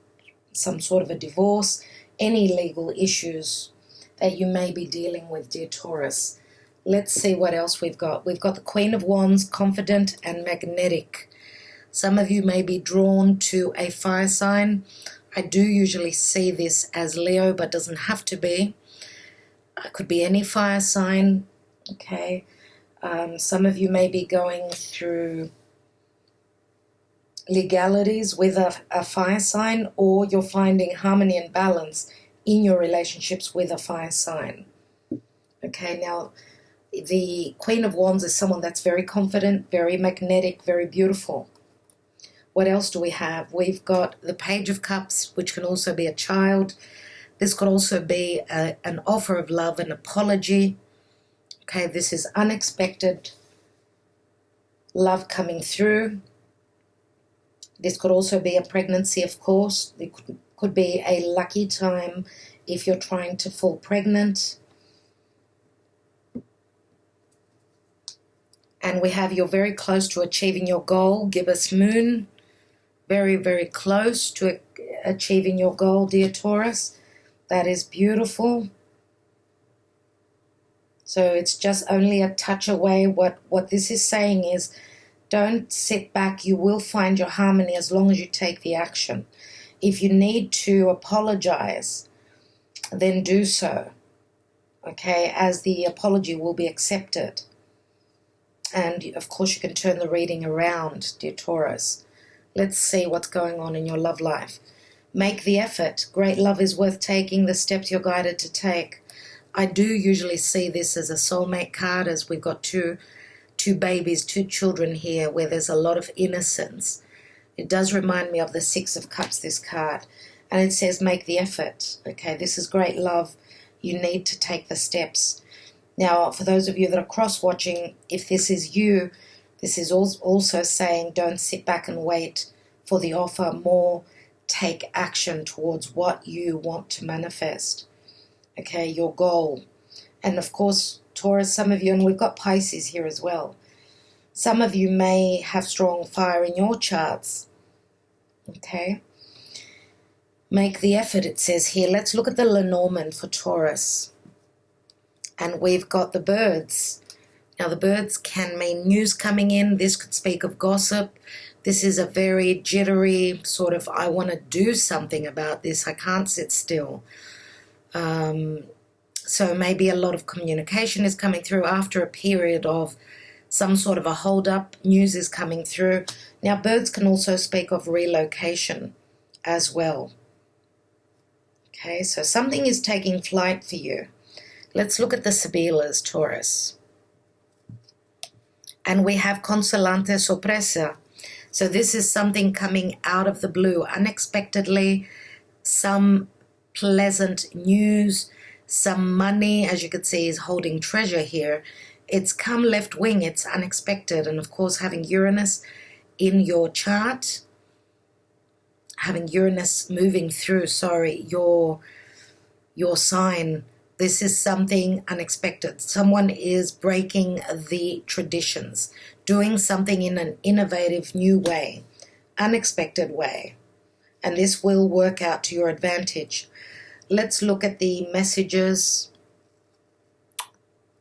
A: some sort of a divorce, any legal issues that you may be dealing with, dear Taurus. Let's see what else we've got. We've got the Queen of Wands, confident and magnetic. Some of you may be drawn to a fire sign. I do usually see this as Leo, but doesn't have to be. It could be any fire sign, okay? Some of you may be going through legalities with a fire sign, or you're finding harmony and balance in your relationships with a fire sign. Okay, now the Queen of Wands is someone that's very confident, very magnetic, very beautiful. What else do we have? We've got the Page of Cups, which can also be a child. This could also be an offer of love, an apology. Okay, this is unexpected love coming through. This could also be a pregnancy, of course. It could be a lucky time if you're trying to fall pregnant. And we have you're very close to achieving your goal. Gibbous moon. Very, very close to achieving your goal, dear Taurus. That is beautiful. So it's just only a touch away. What this is saying is, don't sit back. You will find your harmony as long as you take the action. If you need to apologize, then do so. Okay, as the apology will be accepted. And of course you can turn the reading around, dear Taurus. Let's see what's going on in your love life. Make the effort. Great love is worth taking, the steps you're guided to take. I do usually see this as a soulmate card, as we've got two babies, two children here, where there's a lot of innocence. It does remind me of the Six of Cups, this card. And it says make the effort. Okay, this is great love. You need to take the steps. Now, for those of you that are cross-watching, if this is you, this is also saying don't sit back and wait for the offer. More take action towards what you want to manifest. Okay, your goal. And of course, Taurus, some of you, and we've got Pisces here as well. Some of you may have strong fire in your charts. Okay. Make the effort, it says here. Let's look at the Lenormand for Taurus. And we've got the birds. Now, the birds can mean news coming in. This could speak of gossip. This is a very jittery sort of, I want to do something about this. I can't sit still. So maybe a lot of communication is coming through after a period of some sort of a hold-up. News is coming through. Now, birds can also speak of relocation as well. Okay, so something is taking flight for you. Let's look at the Sibilas, Taurus. And we have Consolante Sorpresa. So this is something coming out of the blue, unexpectedly, some pleasant news, some money, as you can see, is holding treasure here. It's come left wing, it's unexpected. And of course, having Uranus in your chart, having Uranus moving through, your sign. This is something unexpected. Someone is breaking the traditions, doing something in an innovative new way, unexpected way. And this will work out to your advantage. Let's look at the messages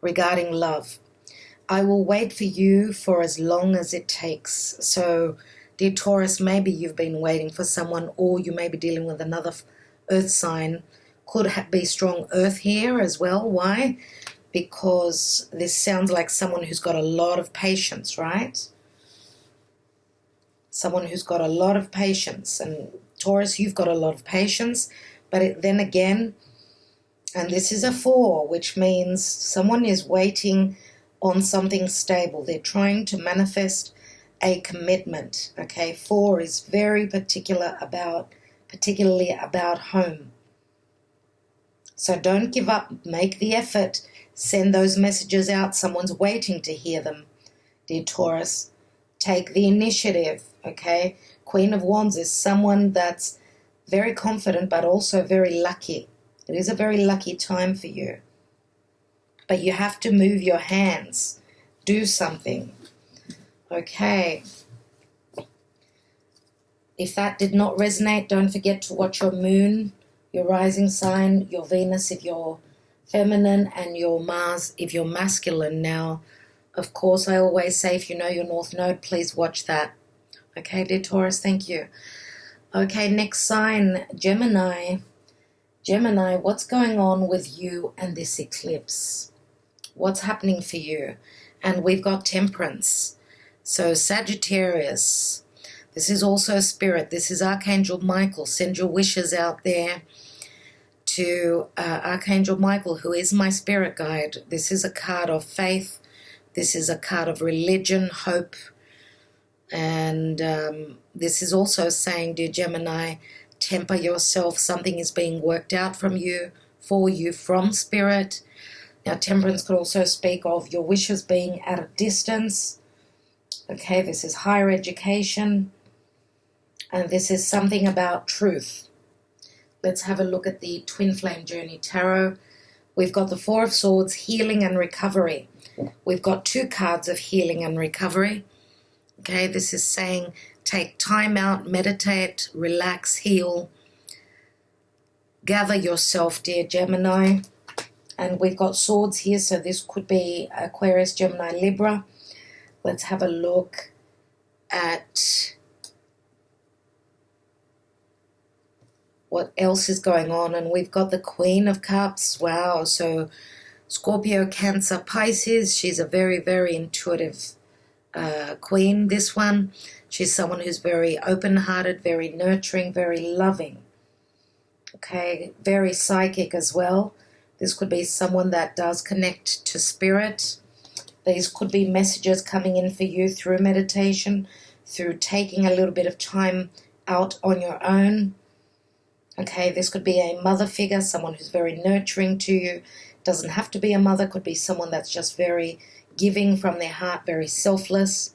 A: regarding love. I will wait for you for as long as it takes. So, dear Taurus, maybe you've been waiting for someone, or you may be dealing with another earth sign. Could be strong earth here as well. Why? Because this sounds like someone who's got a lot of patience, right? Someone who's got a lot of patience. And Taurus, you've got a lot of patience. But then again, and this is a 4, which means someone is waiting on something stable. They're trying to manifest a commitment. Okay, 4 is very particularly about home. So don't give up. Make the effort. Send those messages out. Someone's waiting to hear them, dear Taurus. Take the initiative, okay? Queen of Wands is someone that's very confident but also very lucky. It is a very lucky time for you. But you have to move your hands. Do something. Okay. If that did not resonate, don't forget to watch your moon, your rising sign, your Venus if you're feminine, and your Mars if you're masculine. Now, of course, I always say if you know your North Node, please watch that. Okay, dear Taurus, thank you. Okay, next sign, Gemini. Gemini, what's going on with you and this eclipse? What's happening for you? And we've got Temperance. So Sagittarius, this is also spirit. This is Archangel Michael. Send your wishes out there to Archangel Michael, who is my spirit guide. This is a card of faith. This is a card of religion, hope. And this is also saying, dear Gemini, temper yourself. Something is being worked out from you, for you, from spirit. Now, Temperance could also speak of your wishes being at a distance. Okay, this is higher education. And this is something about truth. Let's have a look at the Twin Flame Journey Tarot. We've got the 4 of Swords, healing and recovery. We've got 2 cards of healing and recovery. Okay, this is saying take time out, meditate, relax, heal. Gather yourself, dear Gemini. And we've got swords here, so this could be Aquarius, Gemini, Libra. Let's have a look at what else is going on. And we've got the Queen of Cups. Wow, so Scorpio, Cancer, Pisces. She's a very, very intuitive queen, this one. She's someone who's very open-hearted, very nurturing, very loving. Okay, very psychic as well. This could be someone that does connect to spirit. These could be messages coming in for you through meditation, through taking a little bit of time out on your own. Okay, this could be a mother figure, someone who's very nurturing to you. Doesn't have to be a mother, could be someone that's just very giving from their heart, very selfless.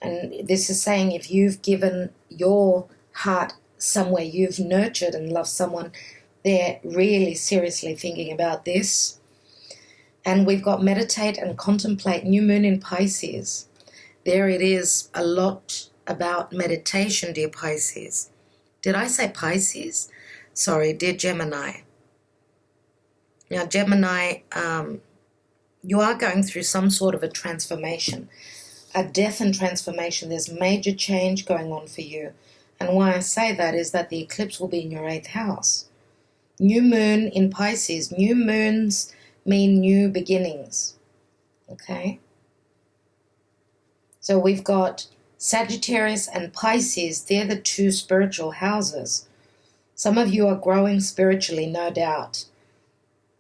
A: And this is saying if you've given your heart somewhere, you've nurtured and loved someone, they're really seriously thinking about this. And we've got meditate and contemplate, new moon in Pisces. There it is, a lot about meditation, dear Pisces. Did I say Pisces? Sorry, dear Gemini. Now, Gemini, you are going through some sort of a transformation, a death and transformation. There's major change going on for you. And why I say that is that the eclipse will be in your 8th house. New moon in Pisces. New moons mean new beginnings. Okay? So we've got Sagittarius and Pisces. They're the 2 spiritual houses. Some of you are growing spiritually, no doubt.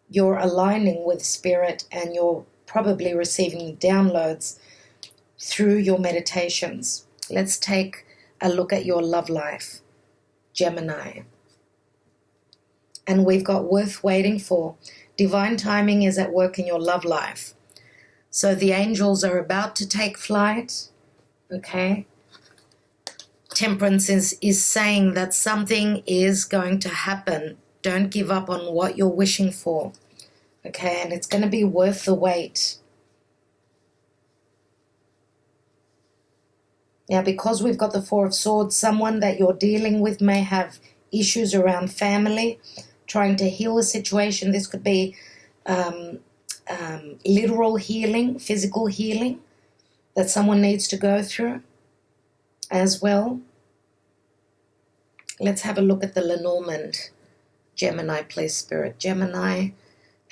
A: You're aligning with spirit and you're probably receiving downloads through your meditations. Let's take a look at your love life, Gemini. And we've got worth waiting for. Divine timing is at work in your love life. So the angels are about to take flight. Okay? Temperance is saying that something is going to happen. Don't give up on what you're wishing for. Okay, and it's going to be worth the wait. Now, because we've got the Four of Swords, someone that you're dealing with may have issues around family, trying to heal a situation. This could be literal healing, physical healing that someone needs to go through as well. Let's have a look at the Lenormand. Gemini, please, Spirit. Gemini.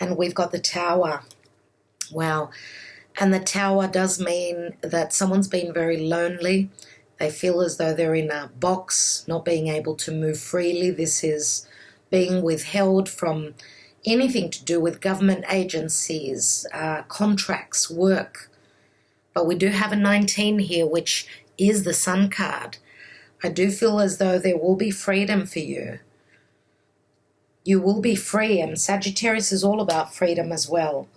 A: And we've got the Tower. Wow. And the Tower does mean that someone's been very lonely. They feel as though they're in a box, not being able to move freely. This is being withheld from anything to do with government agencies, contracts, work. But we do have a 19 here, which is the Sun card. I do feel as though there will be freedom for you. You will be free, and Sagittarius is all about freedom as well.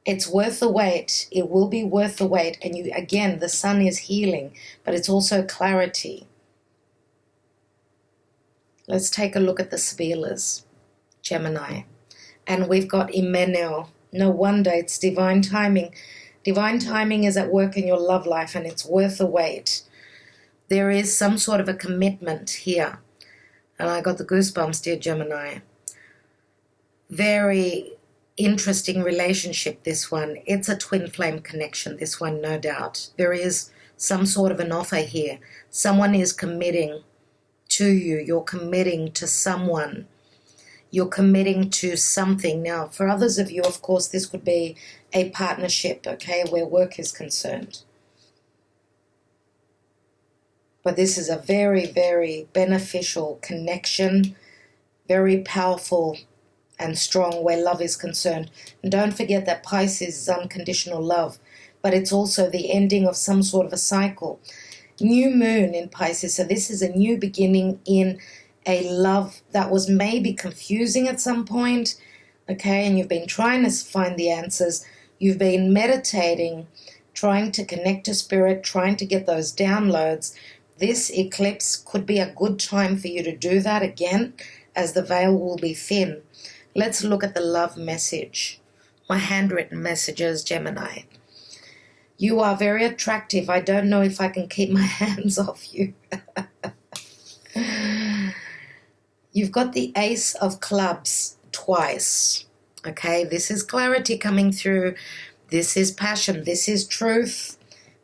A: It's worth the wait. It will be worth the wait. And you, again, the Sun is healing, but it's also clarity. Let's take a look at the Sebelas, Gemini. And we've got Emmanuel. No wonder, it's divine timing. Divine timing is at work in your love life, and it's worth the wait. There is some sort of a commitment here. And I got the goosebumps, dear Gemini. Very interesting relationship, this one. It's a twin flame connection, this one, no doubt. There is some sort of an offer here. Someone is committing to you. You're committing to someone. You're committing to something. Now, for others of you, of course, this could be a partnership, okay, where work is concerned. But this is a very, very beneficial connection, very powerful and strong where love is concerned. And don't forget that Pisces is unconditional love, but it's also the ending of some sort of a cycle. New moon in Pisces, so this is a new beginning in a love that was maybe confusing at some point, okay, and you've been trying to find the answers. You've been meditating, trying to connect to spirit, trying to get those downloads. This eclipse could be a good time for you to do that again, as the veil will be thin. Let's look at the love message. My handwritten messages, Gemini. You are very attractive. I don't know if I can keep my hands off you. You've got the Ace of Clubs twice. Okay, this is clarity coming through. This is passion. This is truth.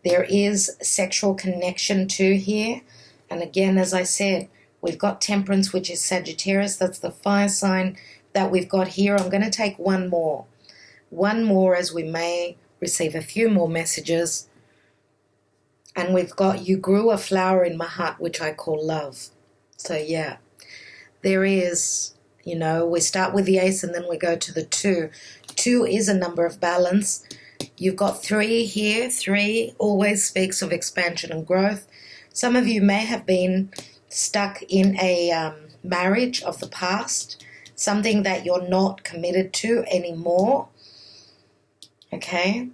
A: There is sexual connection too here. And again, as I said, we've got Temperance, which is Sagittarius. That's the fire sign that we've got here. I'm going to take one more. One more, as we may receive a few more messages. And we've got, you grew a flower in my heart, which I call love. So yeah, there is, you know, we start with the Ace and then we go to the 2. 2 is a number of balance. You've got 3 here. 3 always speaks of expansion and growth. Some of you may have been stuck in a marriage of the past, something that you're not committed to anymore. Okay?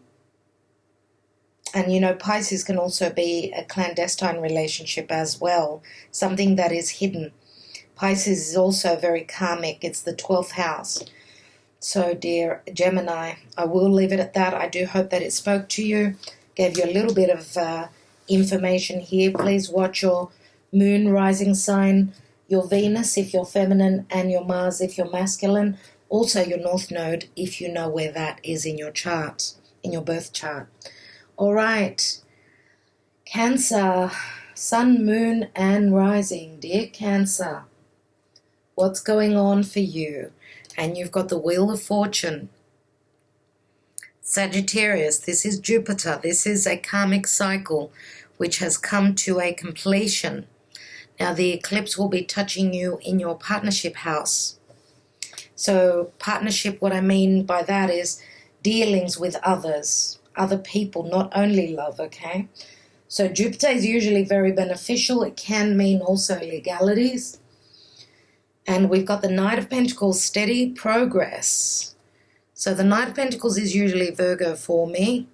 A: And, you know, Pisces can also be a clandestine relationship as well, something that is hidden. Pisces is also very karmic. It's the 12th house. So, dear Gemini, I will leave it at that. I do hope that it spoke to you, gave you a little bit of information here. Please watch your moon rising sign, your Venus if you're feminine, and your Mars if you're masculine. Also your North Node if you know where that is in your chart, in your birth chart. All right. Cancer, Sun, Moon, and Rising. Dear Cancer, what's going on for you? And you've got the Wheel of Fortune. Sagittarius, this is Jupiter. This is a karmic cycle which has come to a completion. Now, the eclipse will be touching you in your partnership house. So, partnership, what I mean by that is dealings with others, other people, not only love, okay? So, Jupiter is usually very beneficial. It can mean also legalities. And we've got the Knight of Pentacles, steady progress. So the Knight of Pentacles is usually Virgo for me.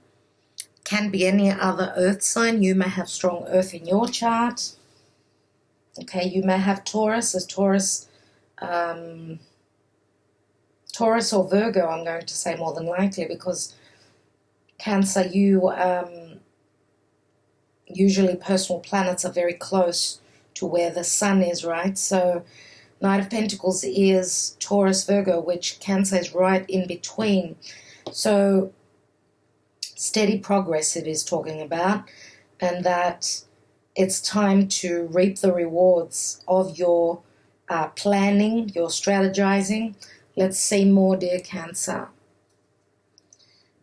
A: Can be any other earth sign. You may have strong earth in your chart. Okay, you may have Taurus as Taurus or Virgo, I'm going to say more than likely, because Cancer, you usually personal planets are very close to where the sun is, right? So Knight of Pentacles is Taurus, Virgo, which Cancer is right in between. So steady progress it is talking about, and that it's time to reap the rewards of your planning, your strategizing. Let's see more, dear Cancer.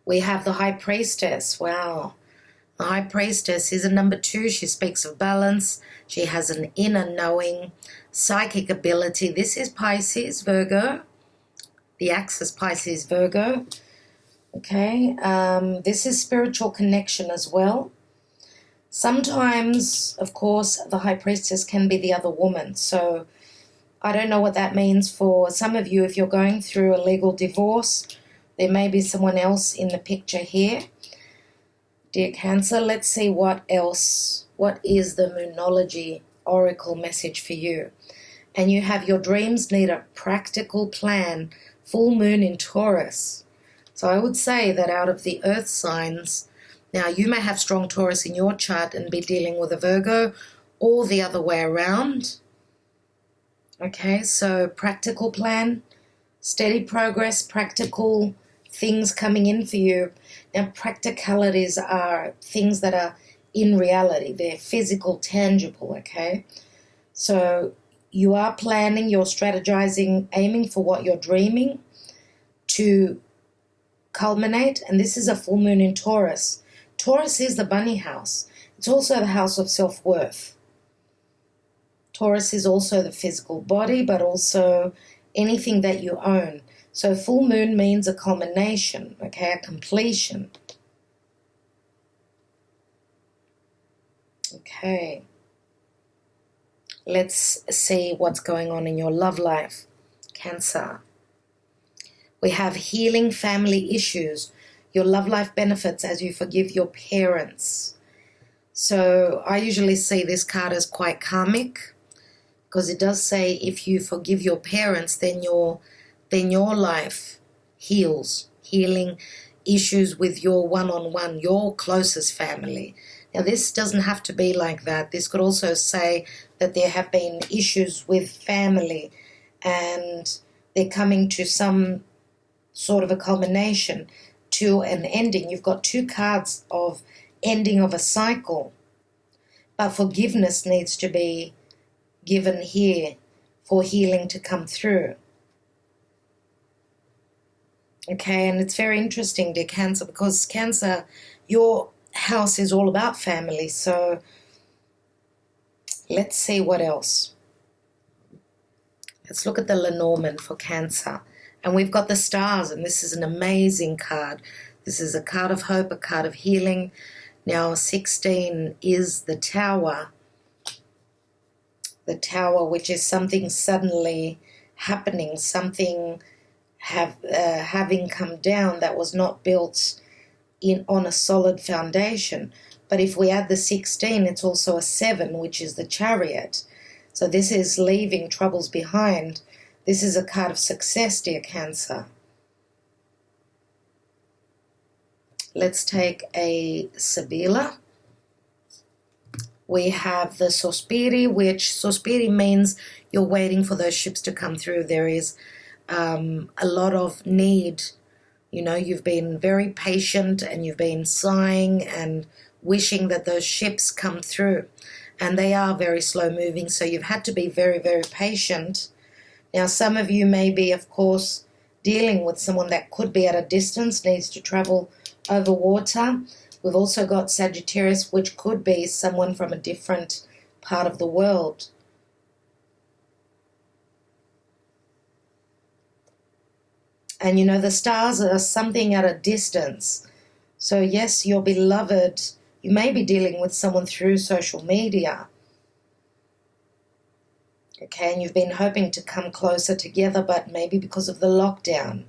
A: We have the High Priestess. Wow. The High Priestess is a number 2. She speaks of balance. She has an inner knowing, psychic ability. This is Pisces, Virgo. The axis Pisces, Virgo. Okay. This is spiritual connection as well. Sometimes, of course, the High Priestess can be the other woman. So I don't know what that means for some of you. If you're going through a legal divorce, there may be someone else in the picture here. Dear Cancer, let's see what else. What is the Moonology Oracle message for you? And you have your dreams need a practical plan. Full moon in Taurus. So I would say that out of the earth signs, now you may have strong Taurus in your chart and be dealing with a Virgo, or the other way around. Okay, so practical plan, steady progress, practical things coming in for you. Now, practicalities are things that are in reality. They're physical, tangible, okay? So you are planning, you're strategizing, aiming for what you're dreaming to culminate. And this is a full moon in Taurus. Taurus is the bunny house. It's also the house of self-worth. Taurus is also the physical body, but also anything that you own. So full moon means a culmination, okay, a completion. Okay. Let's see what's going on in your love life, Cancer. We have healing family issues. Your love life benefits as you forgive your parents. So I usually see this card as quite karmic, because it does say if you forgive your parents, then your life heals, healing issues with your one-on-one, your closest family. Now, this doesn't have to be like that. This could also say that there have been issues with family and they're coming to some sort of a culmination, to an ending. You've got 2 cards of ending of a cycle, but forgiveness needs to be given here for healing to come through. Okay, and it's very interesting, dear Cancer, because Cancer, your house is all about family. So let's see what else. Let's look at the Lenormand for Cancer. And we've got the stars, and this is an amazing card. This is a card of hope, a card of healing. Now, 16 is the Tower. The Tower, which is something suddenly happening, something having come down that was not built on a solid foundation. But if we add the 16, it's also a 7, which is the Chariot. So this is leaving troubles behind. This is a card of success, dear Cancer. Let's take a Sibilla. We have the Sospiri, which Sospiri means you're waiting for those ships to come through. There is a lot of need. You know, you've been very patient and you've been sighing and wishing that those ships come through. And they are very slow moving, so you've had to be very, very patient. Now, some of you may be, of course, dealing with someone that could be at a distance, needs to travel over water. We've also got Sagittarius, which could be someone from a different part of the world. And, you know, the stars are something at a distance. So, yes, your beloved, you may be dealing with someone through social media. Okay, and you've been hoping to come closer together, but maybe because of the lockdown,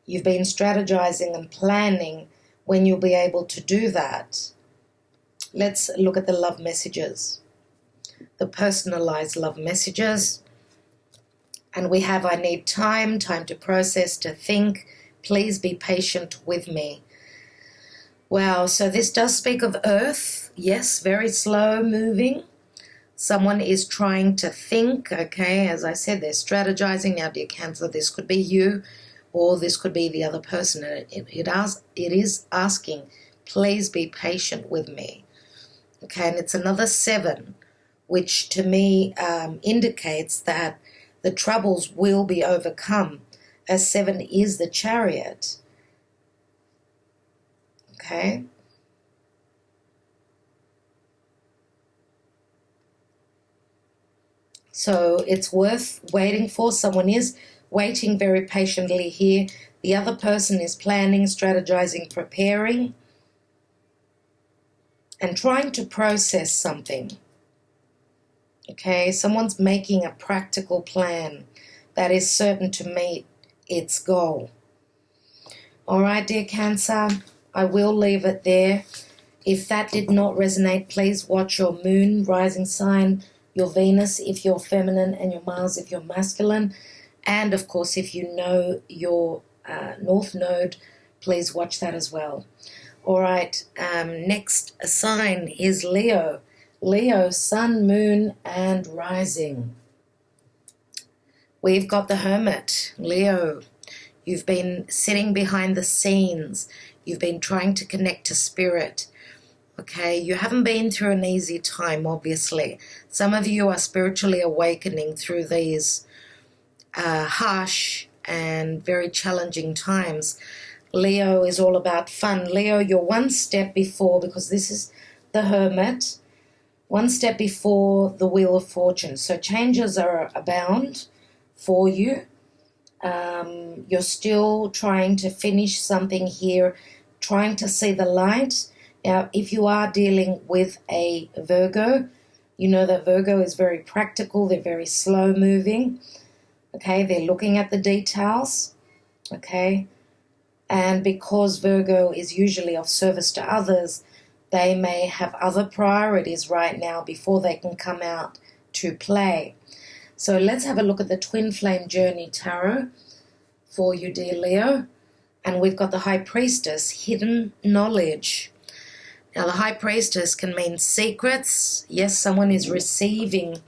A: you've been strategizing and planning when you'll be able to do that. Let's look at the love messages. the personalized love messages. And we have, I need time to process, to think. Please be patient with me. Wow, so this does speak of Earth. Yes, very slow moving. Someone is trying to think, okay? As I said, they're strategizing. Now, dear Cancer, this could be you or this could be the other person. It is asking, please be patient with me. Okay, and it's another 7, which to me indicates that the troubles will be overcome, as 7 is the Chariot. Okay. So it's worth waiting for. Someone is waiting very patiently here. The other person is planning, strategizing, preparing, and trying to process something. Okay, someone's making a practical plan that is certain to meet its goal. All right, dear Cancer, I will leave it there. If that did not resonate, please watch your moon, rising sign, your Venus if you're feminine, and your Mars if you're masculine. And, of course, if you know your North Node, please watch that as well. All right, next sign is Leo. Leo, Sun, Moon, and Rising. We've got the Hermit. Leo, you've been sitting behind the scenes. You've been trying to connect to spirit. Okay, you haven't been through an easy time, obviously. Some of you are spiritually awakening through these harsh and very challenging times. Leo is all about fun. Leo, you're one step before, because this is the Hermit, one step before the Wheel of Fortune. So changes are abound for you. You're still trying to finish something here, trying to see the light. Now, if you are dealing with a Virgo, you know that Virgo is very practical. They're very slow moving. Okay, they're looking at the details. Okay, and because Virgo is usually of service to others, they may have other priorities right now before they can come out to play. So let's have a look at the Twin Flame Journey Tarot for you, dear Leo. And we've got the High Priestess, hidden knowledge. Now, the High Priestess can mean secrets. Yes, someone is receiving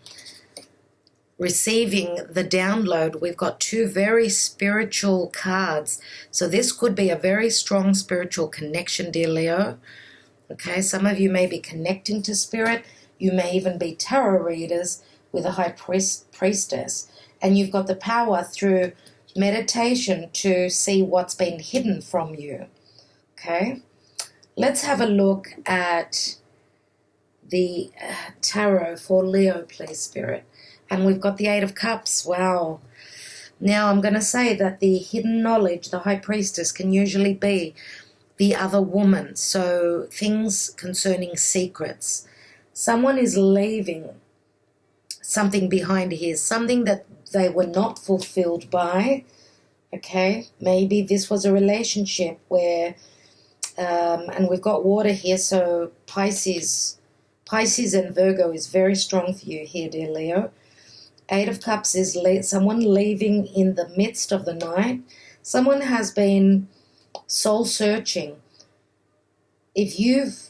A: the download. We've got 2 very spiritual cards. So this could be a very strong spiritual connection, dear Leo. Okay, some of you may be connecting to spirit. You may even be tarot readers with a High Priestess. And you've got the power through meditation to see what's been hidden from you. Okay, let's have a look at the tarot for Leo, please, Spirit. And we've got the 8 of Cups. Wow. Now, I'm going to say that the hidden knowledge, the High Priestess, can usually be the other woman. So things concerning secrets. Someone is leaving something behind here, something that they were not fulfilled by. Okay, maybe this was a relationship where, and we've got water here, so Pisces and Virgo is very strong for you here, dear Leo. 8 of Cups is someone leaving in the midst of the night. Someone has been soul-searching. If you've,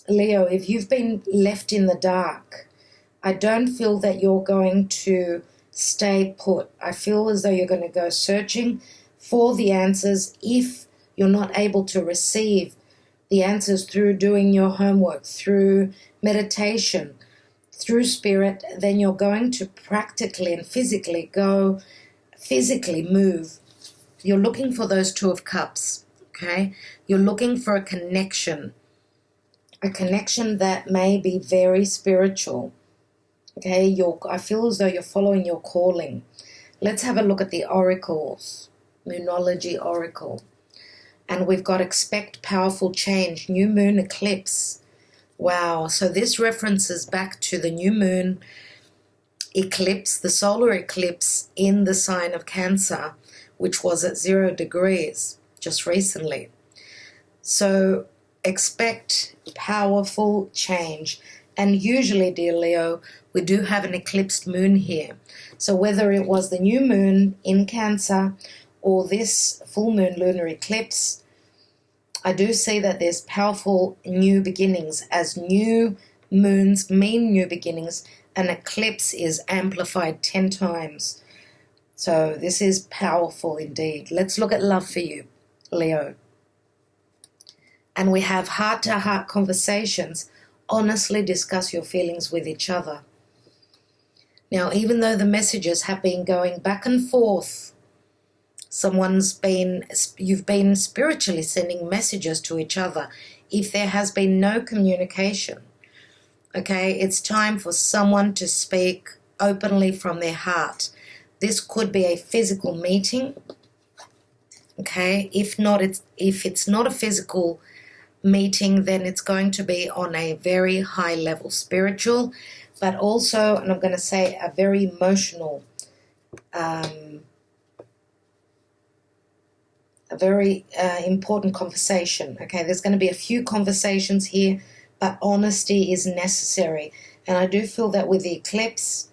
A: Leo, if you've been left in the dark, I don't feel that you're going to stay put. I feel as though you're going to go searching for the answers. If you're not able to receive the answers through doing your homework, through meditation, through spirit, then you're going to practically and physically move. You're looking for those 2 of Cups, okay? You're looking for a connection that may be very spiritual, okay? I feel as though you're following your calling. Let's have a look at the oracles, Moonology Oracle. And we've got expect powerful change, new moon eclipse. Wow, so this references back to the new moon eclipse, the solar eclipse in the sign of Cancer, which was at 0 degrees just recently. So expect powerful change. And usually, dear Leo, we do have an eclipsed moon here. So whether it was the new moon in Cancer or this full moon lunar eclipse, I do see that there's powerful new beginnings. As new moons mean new beginnings, an eclipse is amplified 10 times. So this is powerful indeed. Let's look at love for you, Leo. And we have heart-to-heart conversations. Honestly discuss your feelings with each other. Now, even though the messages have been going back and forth, you've been spiritually sending messages to each other. If there has been no communication, okay, it's time for someone to speak openly from their heart. This could be a physical meeting, okay? If it's not a physical meeting, then it's going to be on a very high level spiritual, but also, and I'm going to say, a very emotional, a very important conversation. Okay, there's going to be a few conversations here, but honesty is necessary. And I do feel that with the eclipse,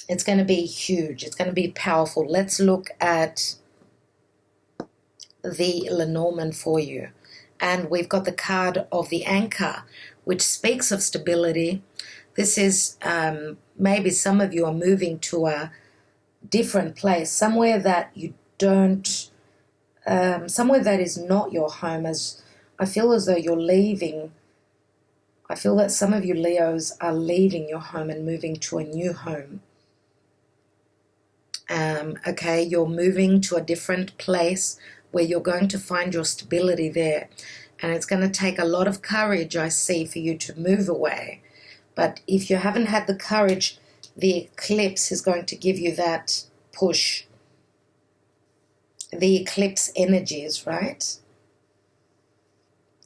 A: it's going to be huge. It's going to be powerful. Let's look at the Lenormand for you. And we've got the card of the Anchor, which speaks of stability. This is maybe some of you are moving to a different place, somewhere that you don't, somewhere that is not your home. As I feel as though you're leaving. I feel that some of you Leos are leaving your home and moving to a new home. Okay, you're moving to a different place where you're going to find your stability there. And it's going to take a lot of courage, I see, for you to move away. But if you haven't had the courage, the eclipse is going to give you that push. The eclipse energies, right?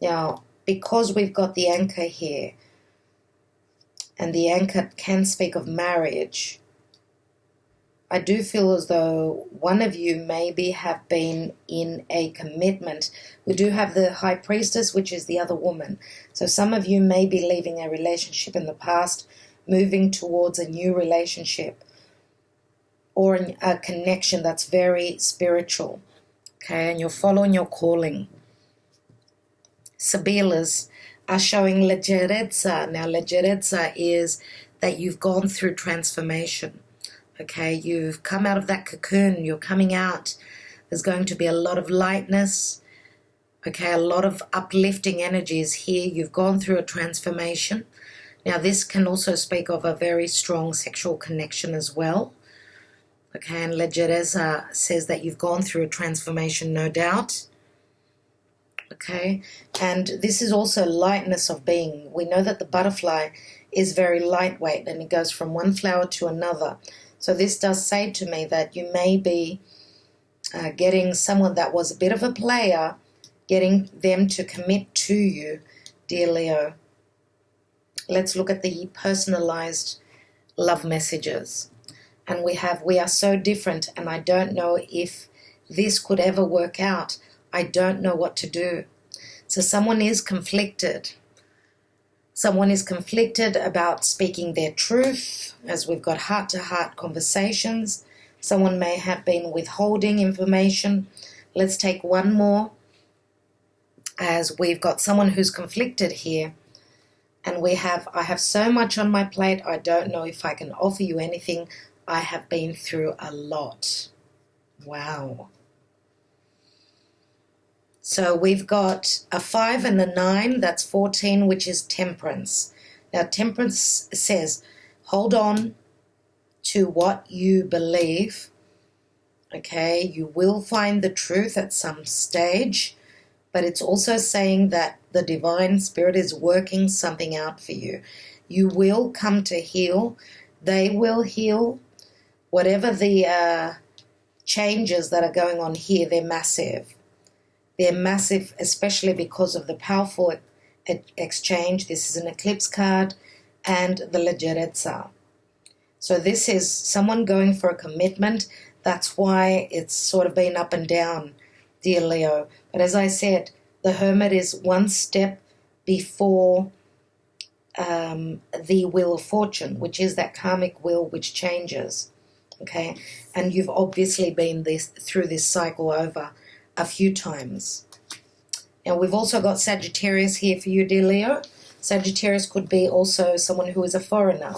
A: Now, because we've got the Anchor here, and the Anchor can speak of marriage, I do feel as though one of you maybe have been in a commitment. We do have the High Priestess, which is the other woman. So some of you may be leaving a relationship in the past, moving towards a new relationship or a connection that's very spiritual. Okay, and you're following your calling. Sibilas are showing leggerezza. Now, leggerezza is that you've gone through transformation. Okay, you've come out of that cocoon, you're coming out. There's going to be a lot of lightness, okay, a lot of uplifting energies here. You've gone through a transformation. Now, this can also speak of a very strong sexual connection as well. Okay, and leggerezza says that you've gone through a transformation, no doubt. Okay, and this is also lightness of being. We know that the butterfly is very lightweight and it goes from one flower to another. So this does say to me that you may be getting someone that was a bit of a player, getting them to commit to you, dear Leo. Let's look at the personalized love messages. And we are so different, and I don't know if this could ever work out. I don't know what to do. So someone is conflicted. Someone is conflicted about speaking their truth, as we've got heart-to-heart conversations. Someone may have been withholding information. Let's take one more, as we've got someone who's conflicted here. And I have so much on my plate, I don't know if I can offer you anything. I have been through a lot. Wow. So we've got a 5 and a 9, that's 14, which is temperance. Now, temperance says, hold on to what you believe. Okay, you will find the truth at some stage, but it's also saying that the divine spirit is working something out for you. You will come to heal. They will heal. Whatever the changes that are going on here, they're massive. They're massive, especially because of the powerful exchange. This is an eclipse card and the leggerezza. So this is someone going for a commitment. That's why it's sort of been up and down, dear Leo. But as I said, the Hermit is one step before the Wheel of Fortune, which is that karmic wheel which changes, okay? And you've obviously been through this cycle over a few times. Now, we've also got Sagittarius here for you, dear Leo. Sagittarius could be also someone who is a foreigner.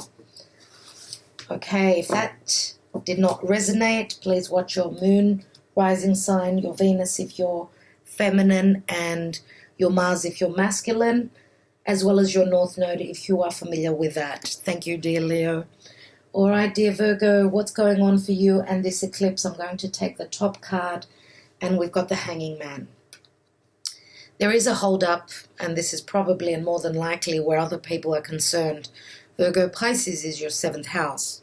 A: Okay, if that did not resonate, please watch your moon, rising sign, your Venus if you're feminine, and your Mars if you're masculine, as well as your North Node if you are familiar with that. Thank you, dear Leo. All right, dear Virgo, what's going on for you and this eclipse? I'm going to take the top card, and we've got the Hanging Man. There is a hold-up, and this is probably and more than likely where other people are concerned. Virgo, Pisces is your 7th house.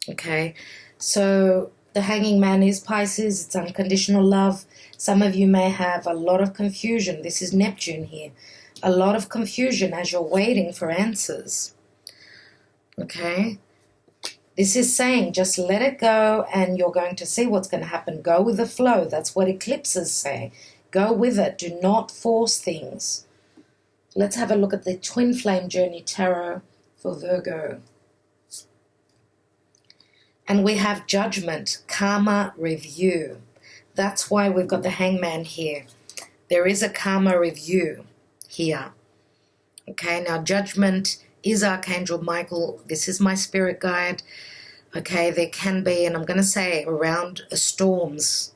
A: Okay, so the Hanging Man is Pisces. It's unconditional love. Some of you may have a lot of confusion. This is Neptune here. A lot of confusion as you're waiting for answers. Okay, this is saying just let it go and you're going to see what's going to happen. Go with the flow. That's what eclipses say. Go with it. Do not force things. Let's have a look at the Twin Flame Journey Tarot for Virgo. And we have Judgment, Karma Review. That's why we've got the Hangman here. There is a Karma Review here. Okay, now Judgment is Archangel Michael. This is my spirit guide. Okay, there can be, and I'm going to say around storms,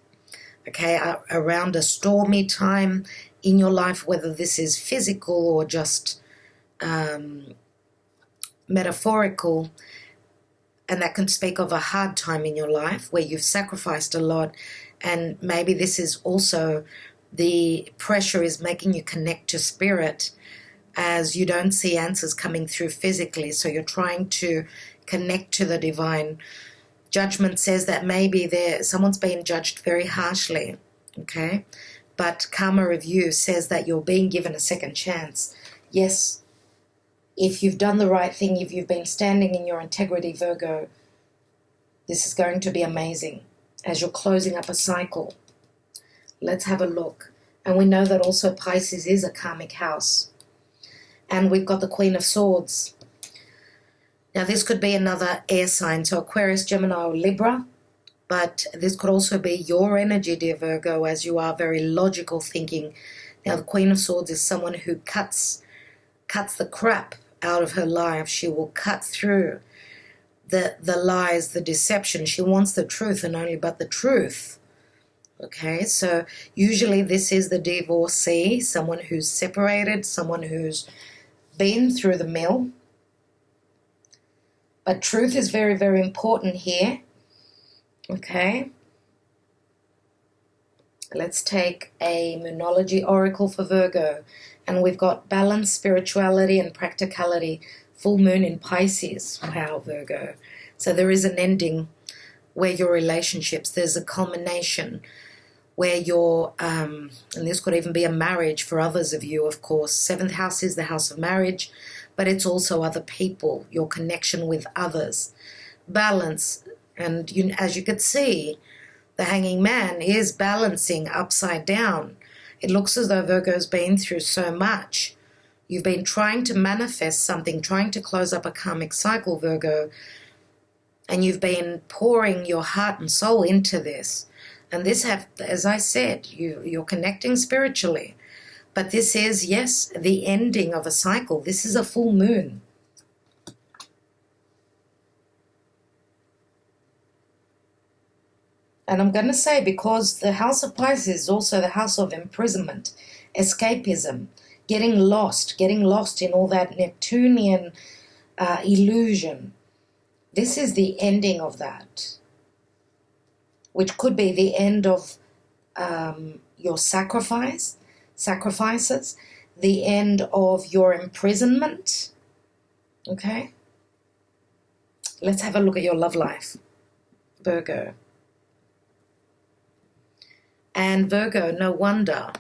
A: okay, around a stormy time in your life, whether this is physical or just metaphorical, and that can speak of a hard time in your life where you've sacrificed a lot, and maybe this is also the pressure is making you connect to spirit as you don't see answers coming through physically, so you're trying to connect to the divine. Judgment says that maybe someone's being judged very harshly, okay? But Karma Review says that you're being given a second chance. Yes, if you've done the right thing, if you've been standing in your integrity, Virgo, this is going to be amazing as you're closing up a cycle. Let's have a look. And we know that also Pisces is a karmic house. And we've got the Queen of Swords. Now, this could be another air sign, so Aquarius, Gemini, or Libra. But this could also be your energy, dear Virgo, as you are very logical thinking. Now, the Queen of Swords is someone who cuts the crap out of her life. She will cut through the lies, the deception. She wants the truth and only but the truth. Okay, so usually this is the divorcee, someone who's separated, someone who's been through the mill. But truth is very, very important here. Okay. Let's take a Moonology Oracle for Virgo. And we've got balance, spirituality, and practicality. Full moon in Pisces. Wow, Virgo. So there is an ending where your relationships, there's a culmination where you're, and this could even be a marriage for others of you, of course. 7th house is the house of marriage, but it's also other people, your connection with others. Balance, and as you could see, the Hanging Man is balancing upside down. It looks as though Virgo's been through so much. You've been trying to manifest something, trying to close up a karmic cycle, Virgo, and you've been pouring your heart and soul into this. And this, as I said, you're connecting spiritually. But this is, yes, the ending of a cycle. This is a full moon. And I'm going to say, because the house of Pisces is also the house of imprisonment, escapism, getting lost in all that Neptunian illusion. This is the ending of that, which could be the end of your sacrifices, the end of your imprisonment. Okay? Let's have a look at your love life, Virgo. And Virgo, no wonder,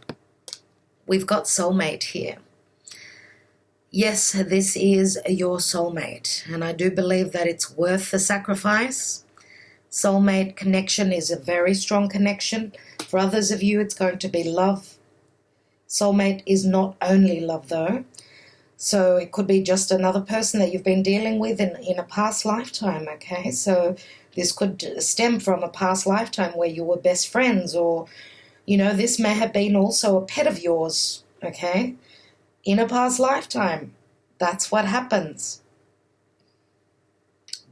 A: we've got soulmate here. Yes, this is your soulmate, and I do believe that it's worth the sacrifice. Soulmate connection is a very strong connection. For others of you, it's going to be love. Soulmate is not only love, though. So it could be just another person that you've been dealing with in a past lifetime, okay? So this could stem from a past lifetime where you were best friends, or, you know, this may have been also a pet of yours, okay? In a past lifetime. That's what happens.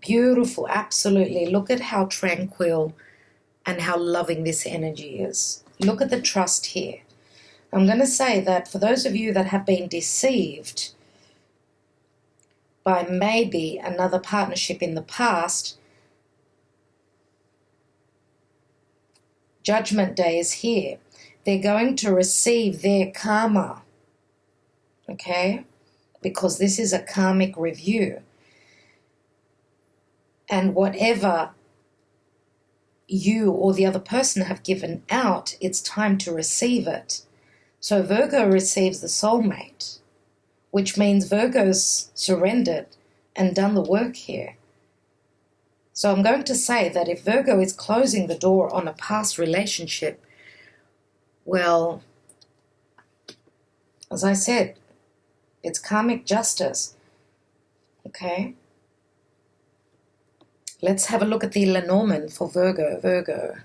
A: Beautiful, absolutely. Look at how tranquil and how loving this energy is. Look at the trust here. I'm going to say that for those of you that have been deceived by maybe another partnership in the past, Judgment Day is here. They're going to receive their karma, okay? Because this is a karmic review. And whatever you or the other person have given out, it's time to receive it. So Virgo receives the soulmate, which means Virgo's surrendered and done the work here. So I'm going to say that if Virgo is closing the door on a past relationship, well, as I said, it's karmic justice, okay? Let's have a look at the Lenormand for Virgo. Virgo.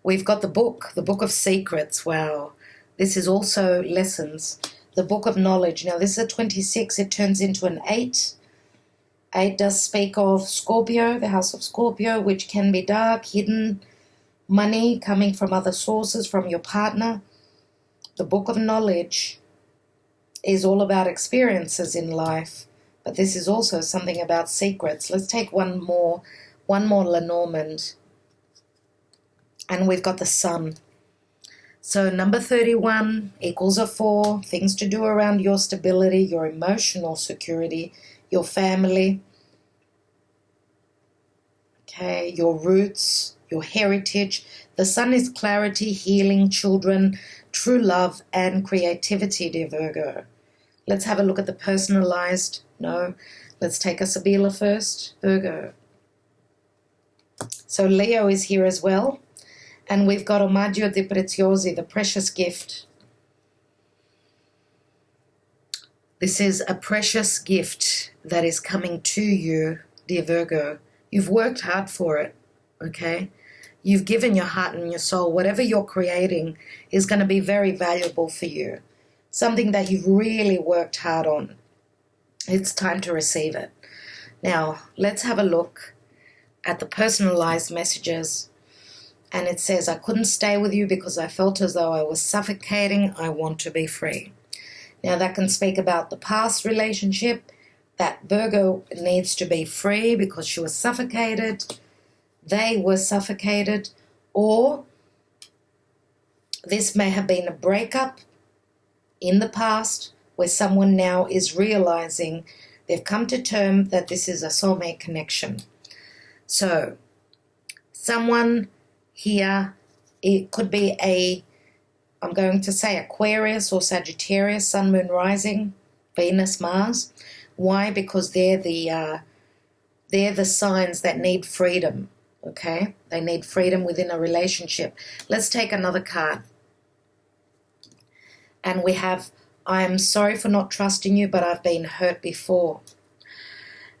A: We've got the Book of Secrets. Wow. This is also lessons. The Book of Knowledge. Now, this is a 26. It turns into an 8. 8 does speak of Scorpio, the house of Scorpio, which can be dark, hidden, money coming from other sources, from your partner. The Book of Knowledge is all about experiences in life, but this is also something about secrets. Let's take one more Lenormand. And we've got the Sun. So number 31 equals a 4. Things to do around your stability, your emotional security, your family, okay, your roots, your heritage. The Sun is clarity, healing, children, true love, and creativity, dear Virgo. Let's have a look at the personalized. No, let's take a Sabila first. Virgo. So Leo is here as well. And we've got Omaggio di Preziosi, the precious gift. This is a precious gift that is coming to you, dear Virgo. You've worked hard for it, okay? You've given your heart and your soul. Whatever you're creating is going to be very valuable for you. Something that you've really worked hard on. It's time to receive it. Now, let's have a look at the personalized messages. And it says, I couldn't stay with you because I felt as though I was suffocating. I want to be free. Now, that can speak about the past relationship, that Virgo needs to be free because she was suffocated. They were suffocated. Or this may have been a breakup in the past where someone now is realizing they've come to terms that this is a soulmate connection. So, someone here, it could be I'm going to say Aquarius or Sagittarius, Sun, Moon, Rising, Venus, Mars. Why? Because they're the signs that need freedom, okay? They need freedom within a relationship. Let's take another card. And we have, I'm sorry for not trusting you, but I've been hurt before.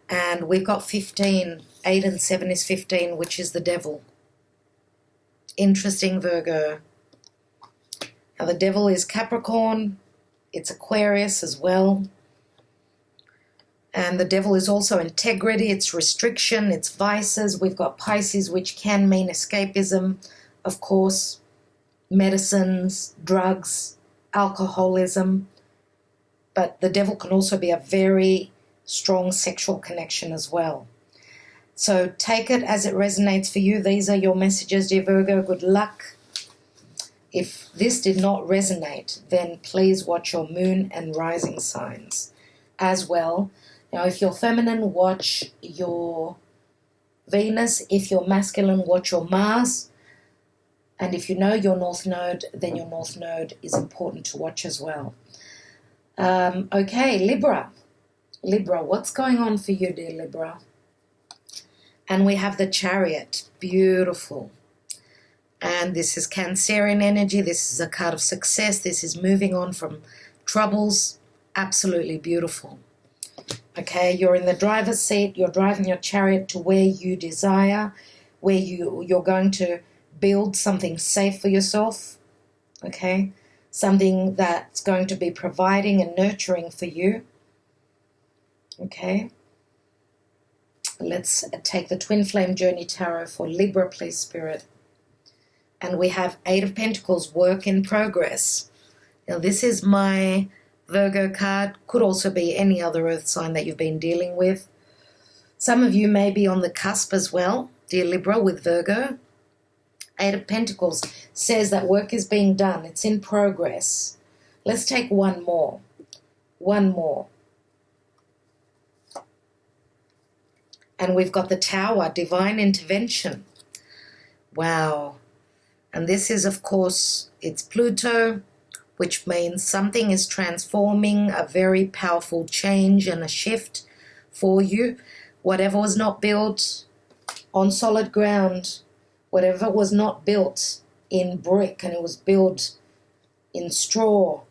A: And we've got 15. 8 and 7 is 15, which is the devil. Interesting, Virgo. Now, the devil is Capricorn. It's Aquarius as well. And the devil is also integrity. It's restriction. It's vices. We've got Pisces, which can mean escapism, of course, medicines, drugs, alcoholism. But the devil can also be a very strong sexual connection as well. So take it as it resonates for you. These are your messages, dear Virgo. Good luck. If this did not resonate, then please watch your moon and rising signs as well. Now, if you're feminine, watch your Venus. If you're masculine, watch your Mars. And if you know your North Node, then your North Node is important to watch as well. Okay, Libra. Libra, what's going on for you, dear Libra? And we have the Chariot. Beautiful. And this is Cancerian energy. This is a card of success. This is moving on from troubles. absolutely beautiful. Okay, you're in the driver's seat, you're driving your chariot to where you desire, where you're going to build something safe for yourself, okay? Something that's going to be providing and nurturing for you, okay? Let's take the Twin Flame Journey Tarot for Libra, please, Spirit. And we have Eight of Pentacles, work in progress. Now, this is my Virgo card. Could also be any other earth sign that you've been dealing with. Some of you may be on the cusp as well, dear Libra, with Virgo. Eight of Pentacles says that work is being done. It's in progress. Let's take one more. One more. And we've got the Tower, divine intervention. Wow. And this is, of course, it's Pluto, which means something is transforming, a very powerful change and a shift for you. Whatever was not built on solid ground, whatever was not built in brick and it was built in straw,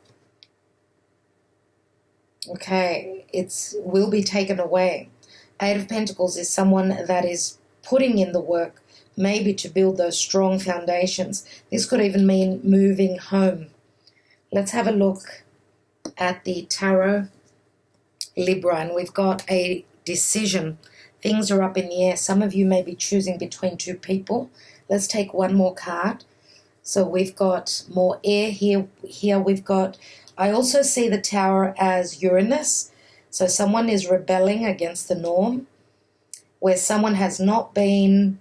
A: okay, it will be taken away. Eight of Pentacles is someone that is putting in the work, maybe to build those strong foundations. This could even mean moving home. Let's have a look at the Tarot, Libra, and we've got a decision. Things are up in the air. Some of you may be choosing between two people. Let's take one more card. So we've got more air here. Here we've got, I also see the Tower as Uranus. So someone is rebelling against the norm, where someone has not been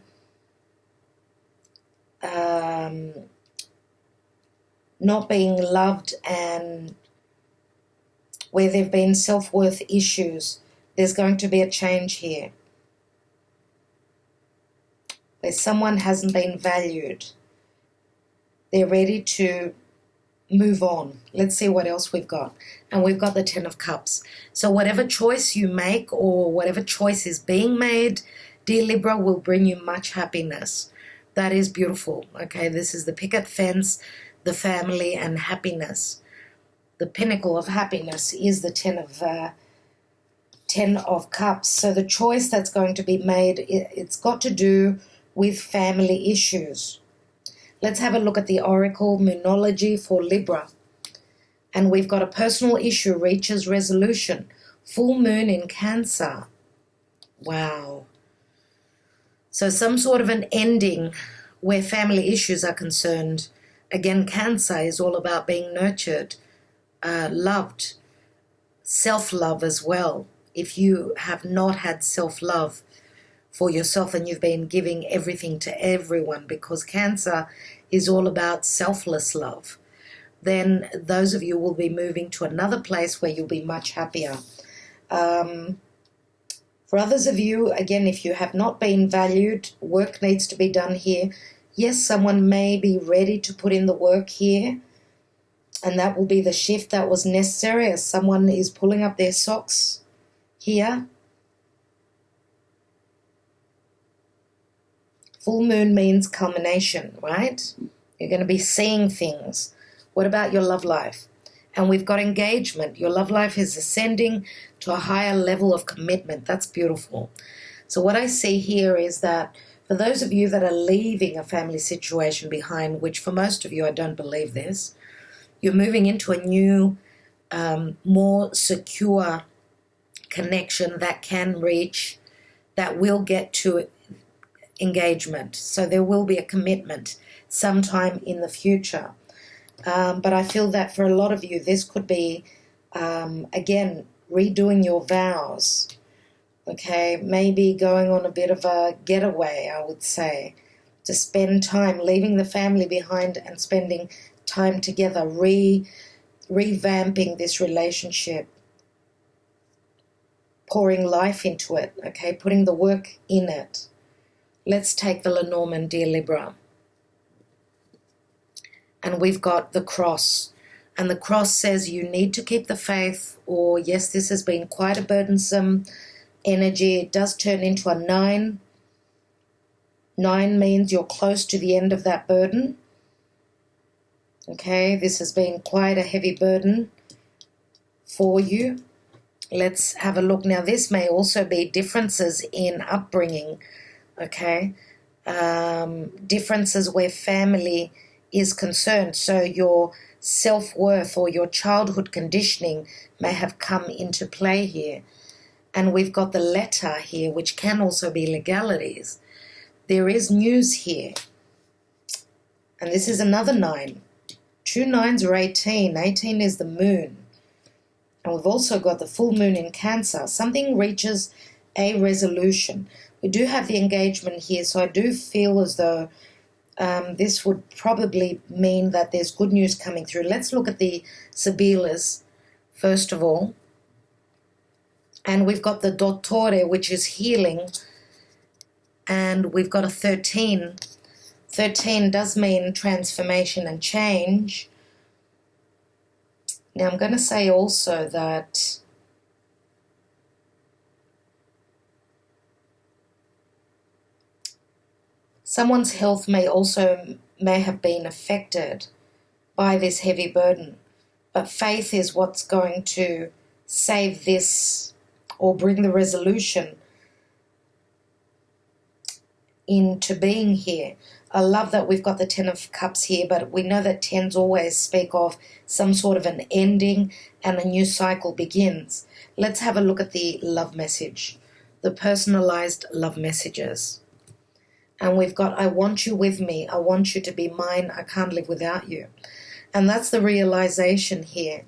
A: not being loved, and where there have been self-worth issues. There's going to be a change here, where someone hasn't been valued. They're ready to move on. Let's see what else we've got. And we've got the Ten of Cups. So whatever choice you make, or whatever choice is being made, dear Libra, will bring you much happiness. That is beautiful. Okay, this is the picket fence, the family, and happiness. The pinnacle of happiness is the Ten of Cups. So the choice that's going to be made, it's got to do with family issues. Let's have a look at the Oracle Moonology for Libra. And we've got a personal issue reaches resolution. Full moon in Cancer. Wow. So some sort of an ending where family issues are concerned. Again, Cancer is all about being nurtured, loved, self-love as well. If you have not had self-love for yourself and you've been giving everything to everyone, because Cancer is all about selfless love, then those of you will be moving to another place where you'll be much happier. For others of you, again, if you have not been valued, work needs to be done here. Yes, someone may be ready to put in the work here, and that will be the shift that was necessary, as someone is pulling up their socks here. Full moon means culmination, right? You're going to be seeing things. What about your love life? And we've got engagement. Your love life is ascending to a higher level of commitment. That's beautiful. So what I see here is that for those of you that are leaving a family situation behind, which for most of you, I don't believe this, you're moving into a new, more secure connection that can reach, that will get to engagement. So there will be a commitment sometime in the future. But I feel that for a lot of you, this could be, again, redoing your vows, okay? Maybe going on a bit of a getaway, I would say, to spend time, leaving the family behind and spending time together, revamping this relationship, pouring life into it, okay? Putting the work in it. Let's take the Lenormand, dear Libra. And we've got the cross. And the cross says you need to keep the faith, or yes, this has been quite a burdensome energy. It does turn into a 9. 9 means you're close to the end of that burden. Okay, this has been quite a heavy burden for you. Let's have a look. Now, this may also be differences in upbringing, okay? Differences where family is concerned. So your self-worth or your childhood conditioning may have come into play here. And we've got the letter here, which can also be legalities. There is news here. And this is another 9. 2 9s are 18. 18 is the moon. And we've also got the full moon in Cancer. Something reaches a resolution. We do have the engagement here, so I do feel as though this would probably mean that there's good news coming through. Let's look at the Sibilas, first of all. And we've got the Dottore, which is healing. And we've got a 13. 13 does mean transformation and change. Now, I'm going to say also that someone's health may have been affected by this heavy burden. But faith is what's going to save this or bring the resolution into being here. I love that we've got the 10 of Cups here, but we know that 10s always speak of some sort of an ending and a new cycle begins. Let's have a look at the love message, the personalized love messages. And we've got, I want you with me. I want you to be mine. I can't live without you. And that's the realization here.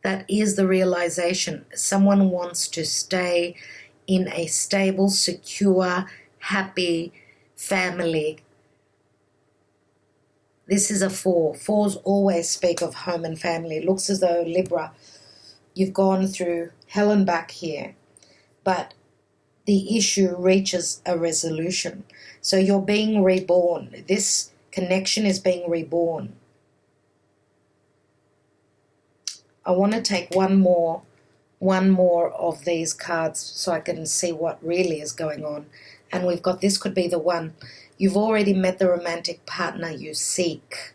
A: That is the realization. Someone wants to stay in a stable, secure, happy family. This is a 4. 4s always speak of home and family. It looks as though, Libra, you've gone through hell and back here. But the issue reaches a resolution. So you're being reborn. This connection is being reborn. I want to take one more of these cards so I can see what really is going on. And we've got, this could be the one. You've already met the romantic partner you seek.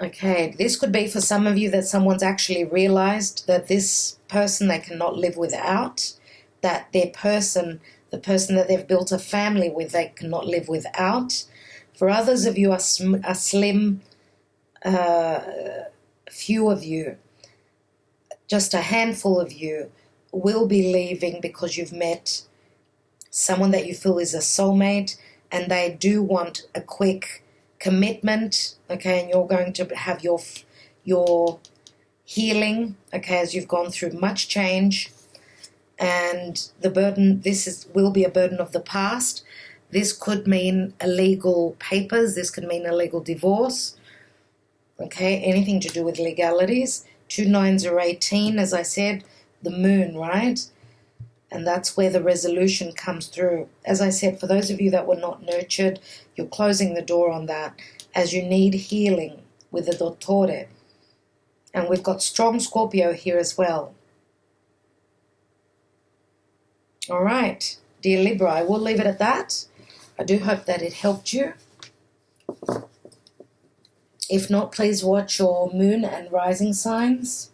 A: Okay, this could be for some of you that someone's actually realized that this person they cannot live without, that their person, the person that they've built a family with, they cannot live without. For others of you, a slim few of you, just a handful of you, will be leaving because you've met someone that you feel is a soulmate and they do want a quick commitment, okay, and you're going to have your healing, okay, as you've gone through much change. And the burden, will be a burden of the past. This could mean illegal papers. This could mean a legal divorce, okay, anything to do with legalities. 2 9s are 18, as I said, the moon, right? And that's where the resolution comes through. As I said, for those of you that were not nurtured, you're closing the door on that as you need healing with the Dottore. And we've got strong Scorpio here as well. All right, dear Libra, I will leave it at that. I do hope that it helped you. If not, please watch your moon and rising signs.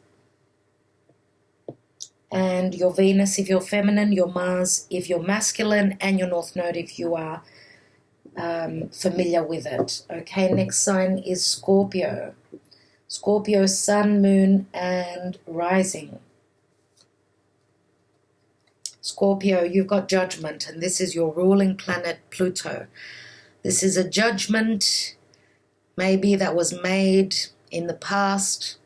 A: And your Venus if you're feminine, your Mars if you're masculine, and your North Node if you are familiar with it. Okay, next sign is Scorpio. Scorpio, sun, moon, and rising. Scorpio, you've got judgment, and this is your ruling planet, Pluto. This is a judgment, maybe that was made in the past.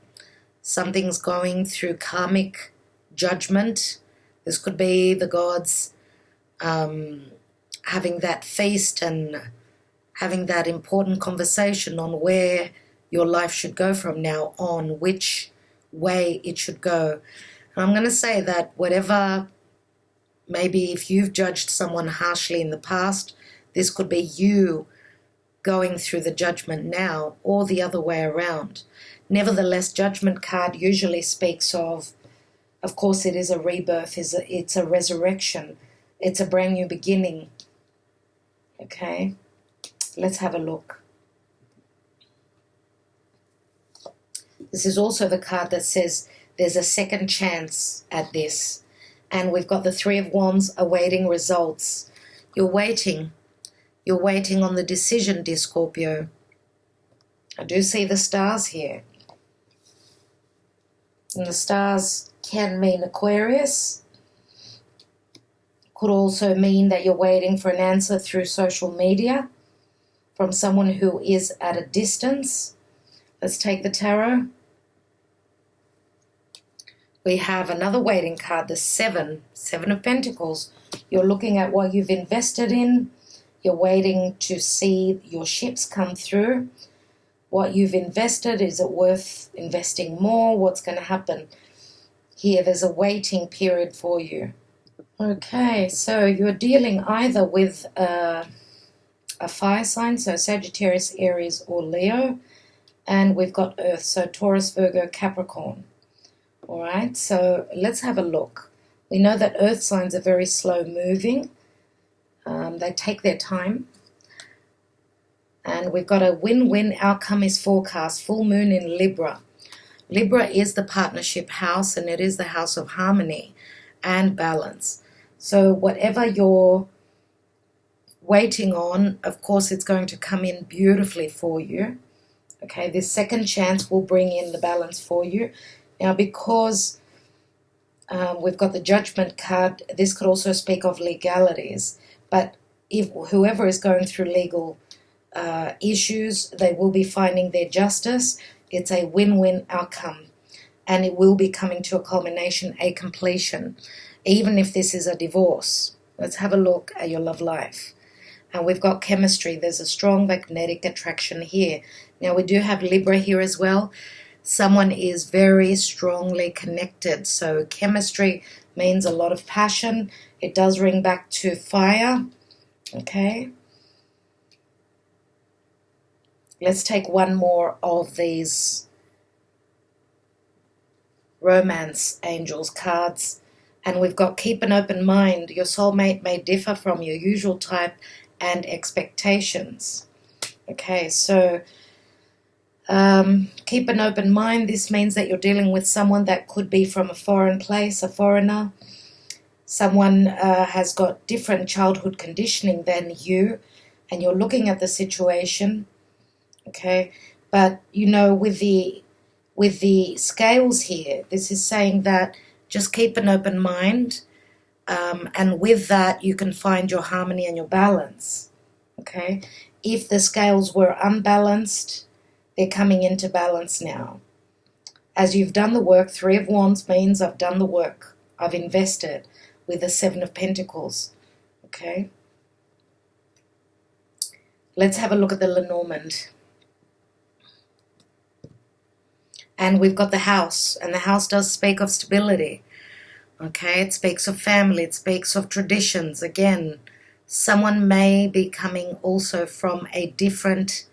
A: Something's going through karmic judgment. This could be the gods having that feast and having that important conversation on where your life should go from now on, which way it should go. And I'm going to say that whatever, maybe if you've judged someone harshly in the past, this could be you going through the judgment now, or the other way around. Nevertheless, judgment card usually speaks of course, it is a rebirth, it's a resurrection, it's a brand new beginning. Okay, let's have a look. This is also the card that says there's a second chance at this. And we've got the Three of Wands awaiting results. You're waiting. You're waiting on the decision, dear Scorpio. I do see the stars here. And the stars can mean Aquarius. Could also mean that you're waiting for an answer through social media from someone who is at a distance. Let's take the tarot. We have another waiting card, the Seven of Pentacles. You're looking at what you've invested in. You're waiting to see your ships come through. What you've invested, is it worth investing more? What's going to happen? Here, there's a waiting period for you. Okay, so you're dealing either with a fire sign, so Sagittarius, Aries, or Leo. And we've got Earth, so Taurus, Virgo, Capricorn. All right, so let's have a look. We know that Earth signs are very slow moving. They take their time. And we've got a win-win outcome is forecast, full moon in Libra. Libra is the partnership house, and it is the house of harmony and balance. So whatever you're waiting on, of course, it's going to come in beautifully for you. Okay, this second chance will bring in the balance for you. Now, because we've got the Judgment card, this could also speak of legalities. But if whoever is going through legal issues, they will be finding their justice. It's a win-win outcome, and it will be coming to a culmination, a completion, even if this is a divorce. Let's have a look at your love life. And we've got chemistry. There's a strong magnetic attraction here. Now, we do have Libra here as well. Someone is very strongly connected. So chemistry means a lot of passion. It does ring back to fire. Okay. Let's take one more of these romance angels cards. And we've got keep an open mind. Your soulmate may differ from your usual type and expectations. Okay, so keep an open mind. This means that you're dealing with someone that could be from a foreign place, a foreigner. Someone has got different childhood conditioning than you, and you're looking at the situation. Okay, but you know, with the scales here, this is saying that just keep an open mind, and with that you can find your harmony and your balance. Okay, if the scales were unbalanced, they're coming into balance now. As you've done the work, Three of Wands means I've done the work, I've invested, with the Seven of Pentacles. Okay, let's have a look at the Lenormand. And we've got the house, and the house does speak of stability. Okay, it speaks of family, it speaks of traditions. Again, someone may be coming also from a different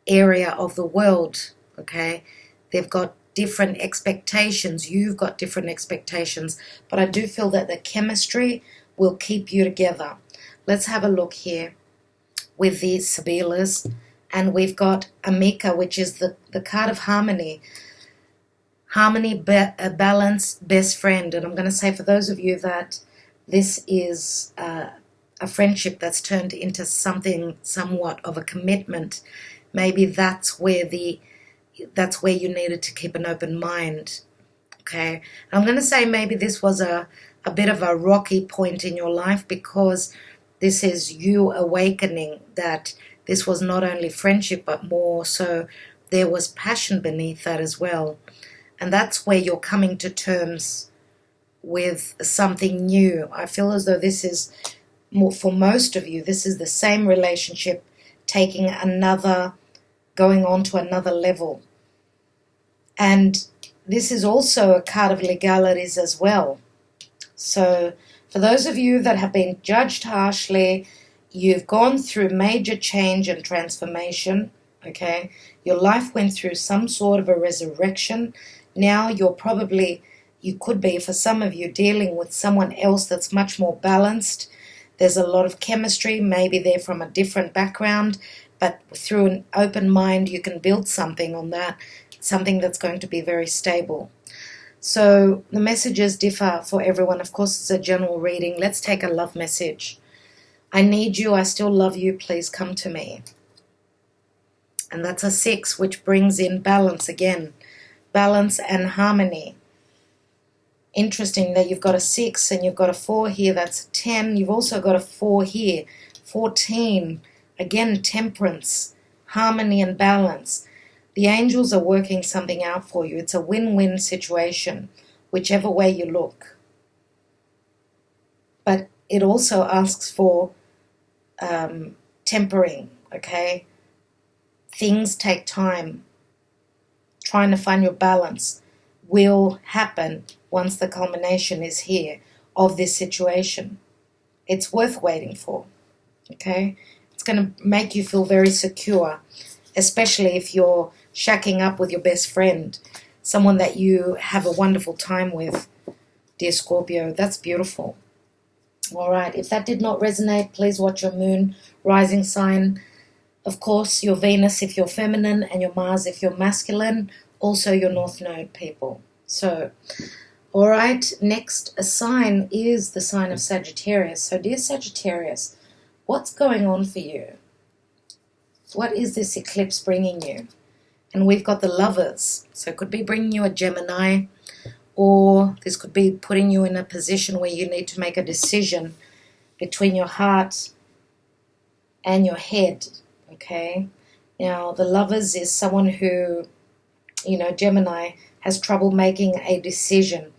A: area of the world. Okay, they've got different expectations, you've got different expectations, but I do feel that the chemistry will keep you together. Let's have a look here with the Sibilas, and we've got Amika, which is the card of harmony. Harmony, balance, best friend. And I'm going to say, for those of you that this is a friendship that's turned into something somewhat of a commitment, maybe that's where you needed to keep an open mind. Okay, I'm going to say maybe this was a bit of a rocky point in your life, because this is you awakening that this was not only friendship, but more so there was passion beneath that as well. And that's where you're coming to terms with something new. I feel as though this is, more for most of you, this is the same relationship taking going on to another level. And this is also a card of legalities as well. So for those of you that have been judged harshly, you've gone through major change and transformation. Okay, your life went through some sort of a resurrection. Now you could be, for some of you, dealing with someone else that's much more balanced. There's a lot of chemistry. Maybe they're from a different background, but through an open mind, you can build something on that. something that's going to be very stable. So the messages differ for everyone. Of course, it's a general reading. Let's take a love message. I need you. I still love you. Please come to me. And that's a 6, which brings in balance again. Balance and harmony. Interesting that you've got a 6 and you've got a 4 here. That's a 10. You've also got a 4 here. 14. Again, temperance, harmony and balance. The angels are working something out for you. It's a win-win situation, whichever way you look. But it also asks for tempering, okay? Things take time. Trying to find your balance will happen once the culmination is here of this situation. It's worth waiting for, okay? It's going to make you feel very secure, especially if you're shacking up with your best friend, someone that you have a wonderful time with, dear Scorpio. That's beautiful. All right, if that did not resonate, please watch your moon, rising sign, of course, your Venus if you're feminine, and your Mars if you're masculine, also your North Node people. So, all right, next sign is the sign of Sagittarius. So, dear Sagittarius, what's going on for you? What is this eclipse bringing you? And we've got the Lovers. So it could be bringing you a Gemini, or this could be putting you in a position where you need to make a decision between your heart and your head, okay? Now, the Lovers is someone who, Gemini has trouble making a decision.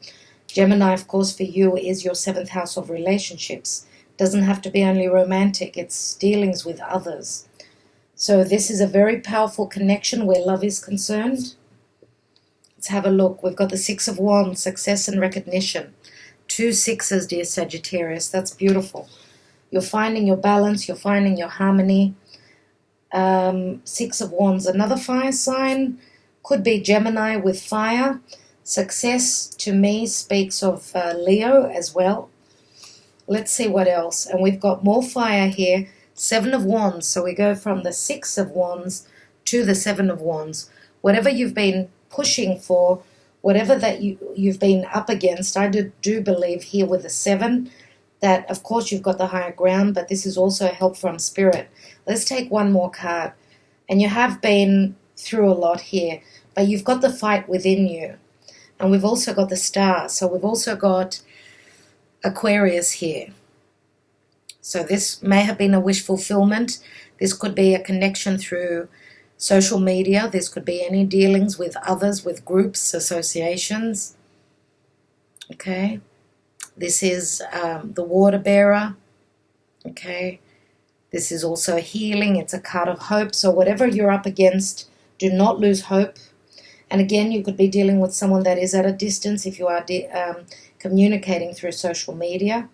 A: Gemini, of course, for you is your 7th house of relationships. Doesn't have to be only romantic. It's dealings with others. So this is a very powerful connection where love is concerned. Let's have a look. We've got the 6 of Wands, success and recognition. 2 6s, dear Sagittarius. That's beautiful. You're finding your balance. You're finding your harmony. 6 of Wands, another fire sign. Could be Gemini with fire. Success to me speaks of Leo as well. Let's see what else. And we've got more fire here. 7 of Wands. So we go from the 6 of Wands to the 7 of Wands. Whatever you've been pushing for, whatever that you've been up against, I do believe here with the 7 that, of course, you've got the higher ground, but this is also help from Spirit. Let's take one more card. And you have been through a lot here, but you've got the fight within you. And we've also got the Star. So we've also got Aquarius here. So this may have been a wish fulfillment. This could be a connection through social media. This could be any dealings with others, with groups, associations. Okay. This is the water bearer. Okay. This is also healing. It's a card of hope. So whatever you're up against, do not lose hope. And again, you could be dealing with someone that is at a distance if you are communicating through social media.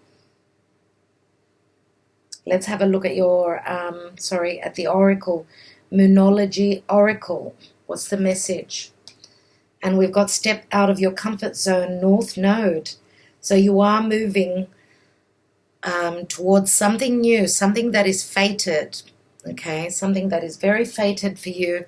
A: Let's have a look at your, at the Oracle, Moonology Oracle. What's the message? And we've got step out of your comfort zone, North Node. So you are moving towards something new, something that is fated, okay? Something that is very fated for you.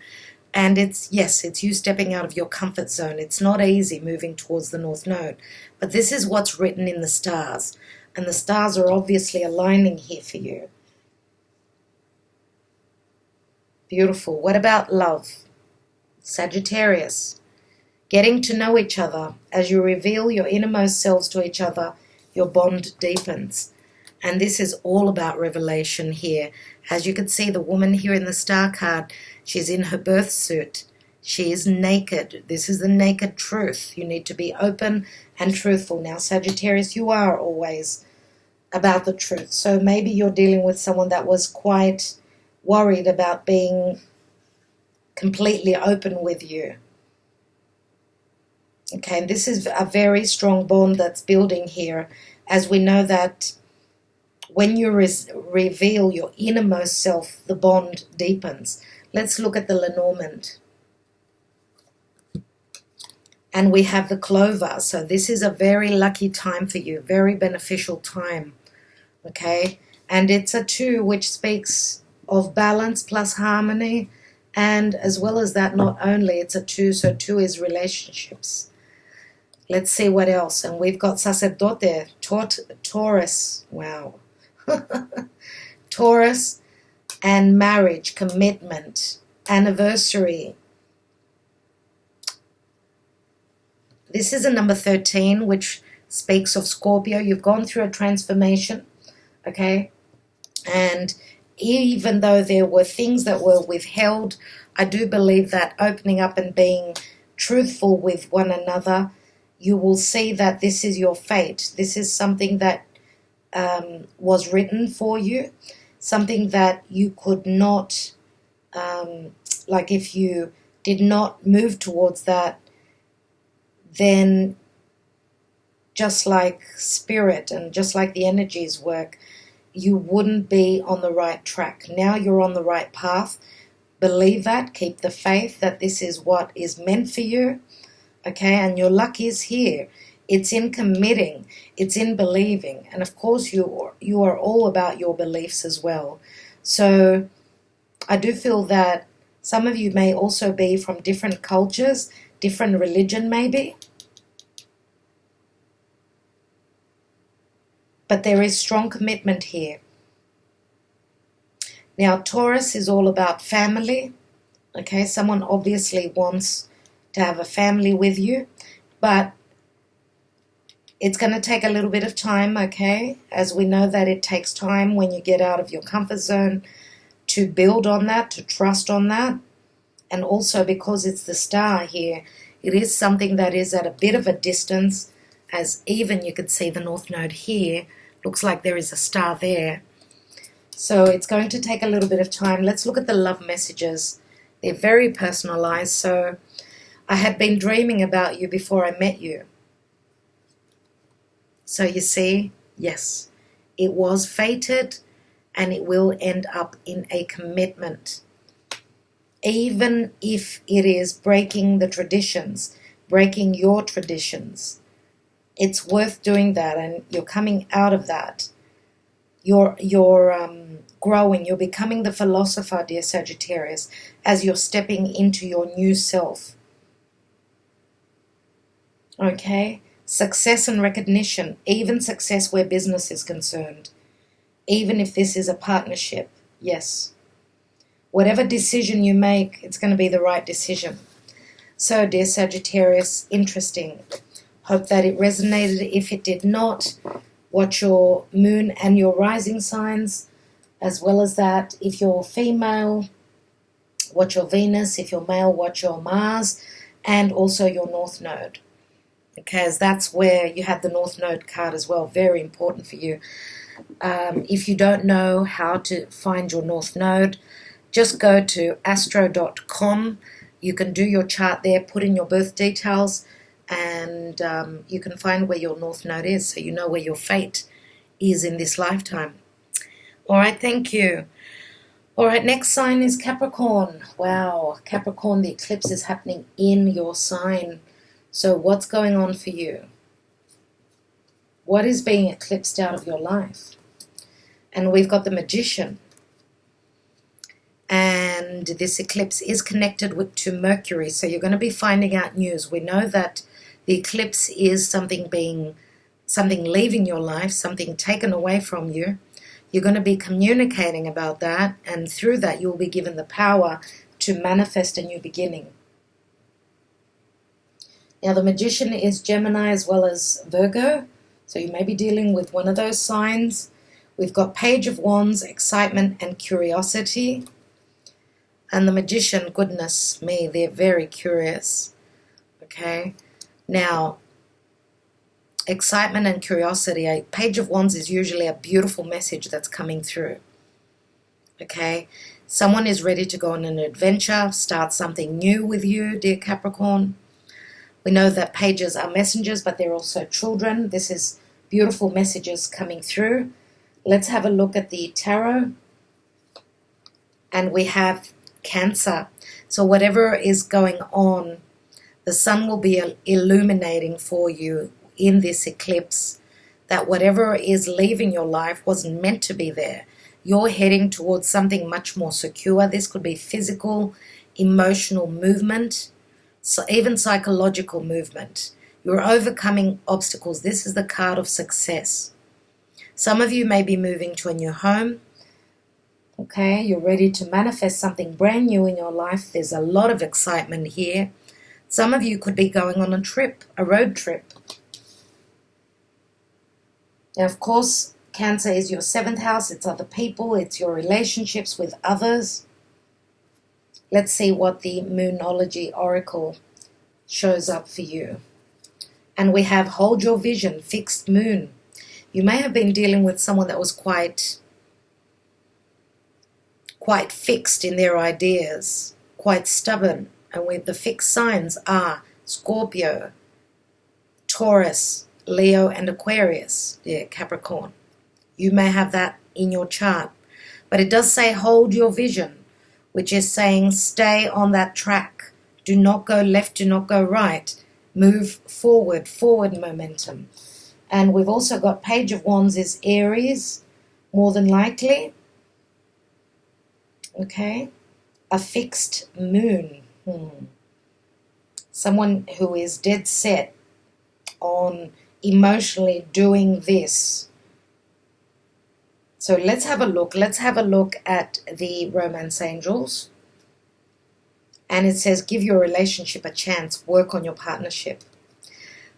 A: And it's you stepping out of your comfort zone. It's not easy moving towards the North Node. But this is what's written in the stars. And the stars are obviously aligning here for you. Beautiful. What about love? Sagittarius. Getting to know each other. As you reveal your innermost selves to each other, your bond deepens. And this is all about revelation here. As you can see, the woman here in the star card, she's in her birth suit. She is naked. This is the naked truth. You need to be open and truthful. Now, Sagittarius, you are always about the truth. So maybe you're dealing with someone that was quite worried about being completely open with you. Okay, and this is a very strong bond that's building here, as we know that when you reveal your innermost self, the bond deepens. Let's look at the Lenormand. And we have the Clover. So this is a very lucky time for you, very beneficial time. Okay, and it's a 2 which speaks of balance plus harmony And as well as that, not only, it's a 2, so 2 is relationships. Let's see what else. And we've got sacerdote, Taurus. Wow. Taurus and marriage, commitment, anniversary. This is a number 13, which speaks of Scorpio. You've gone through a transformation, okay? And even though there were things that were withheld, I do believe that opening up and being truthful with one another, you will see that this is your fate. This is something that was written for you, something that you could not, like if you did not move towards that, then just like spirit and just like the energies work, you wouldn't be on the right track. Now you're on the right path. Believe that. Keep the faith that this is what is meant for you. Okay, and your luck is here. It's in committing. It's in believing. And of course, you are all about your beliefs as well. So I do feel that some of you may also be from different cultures, different religion maybe. But there is strong commitment here. Now, Taurus is all about family. Okay, someone obviously wants to have a family with you, but it's going to take a little bit of time, okay? As we know that it takes time when you get out of your comfort zone to build on that, to trust on that. And also because it's the star here, it is something that is at a bit of a distance, as even you could see the North Node here. Looks like there is a star there. So it's going to take a little bit of time. Let's look at the love messages. They're very personalized. So I had been dreaming about you before I met you. So you see, yes, it was fated and it will end up in a commitment. Even if it is breaking the traditions, breaking your traditions. It's worth doing that, and you're coming out of that. You're growing. You're becoming the philosopher, dear Sagittarius, as you're stepping into your new self. Okay? Success and recognition, even success where business is concerned. Even if this is a partnership, yes. Whatever decision you make, it's going to be the right decision. So, dear Sagittarius, interesting. Hope that it resonated. If it did not, watch your moon and your rising signs, as well as that. If you're female, watch your Venus. If you're male, watch your Mars, and also your North Node. Okay, as that's where you have the North Node card as well. Very important for you. If you don't know how to find your North Node, just go to astro.com. You can do your chart there, put in your birth details, and you can find where your North Node is, so you know where your fate is in this lifetime. All right, thank you. All right, next sign is Capricorn. Wow, Capricorn, the eclipse is happening in your sign. So what's going on for you? What is being eclipsed out of your life? And we've got the Magician. And this eclipse is connected to Mercury, so you're going to be finding out news. We know that the eclipse is something leaving your life, something taken away from you. You're going to be communicating about that, and through that you'll be given the power to manifest a new beginning. Now the Magician is Gemini as well as Virgo, so you may be dealing with one of those signs. We've got Page of Wands, excitement and curiosity. And the Magician, goodness me, they're very curious. Okay, now excitement and curiosity. A Page of Wands is usually a beautiful message that's coming through. Okay, someone is ready to go on an adventure, start something new with you, dear Capricorn. We know that pages are messengers, but they're also children. This is beautiful messages coming through. Let's have a look at the tarot. And we have Cancer. So whatever is going on, the sun will be illuminating for you in this eclipse, that whatever is leaving your life wasn't meant to be there. You're heading towards something much more secure. This could be physical, emotional movement, so even psychological movement. You're overcoming obstacles. This is the card of success. Some of you may be moving to a new home. Okay, you're ready to manifest something brand new in your life. There's a lot of excitement here. Some of you could be going on a trip, a road trip. Now, of course, Cancer is your 7th house. It's other people. It's your relationships with others. Let's see what the Moonology Oracle shows up for you. And we have hold your vision, fixed moon. You may have been dealing with someone that was quite fixed in their ideas, quite stubborn. And with the fixed signs are Scorpio, Taurus, Leo, and Aquarius, dear Capricorn. You may have that in your chart. But it does say hold your vision, which is saying stay on that track. Do not go left, do not go right. Move forward, forward momentum. And we've also got Page of Wands is Aries, more than likely. Okay. A fixed moon. Someone who is dead set on emotionally doing this. So let's have a look. Let's have a look at the Romance Angels. And it says, give your relationship a chance. Work on your partnership.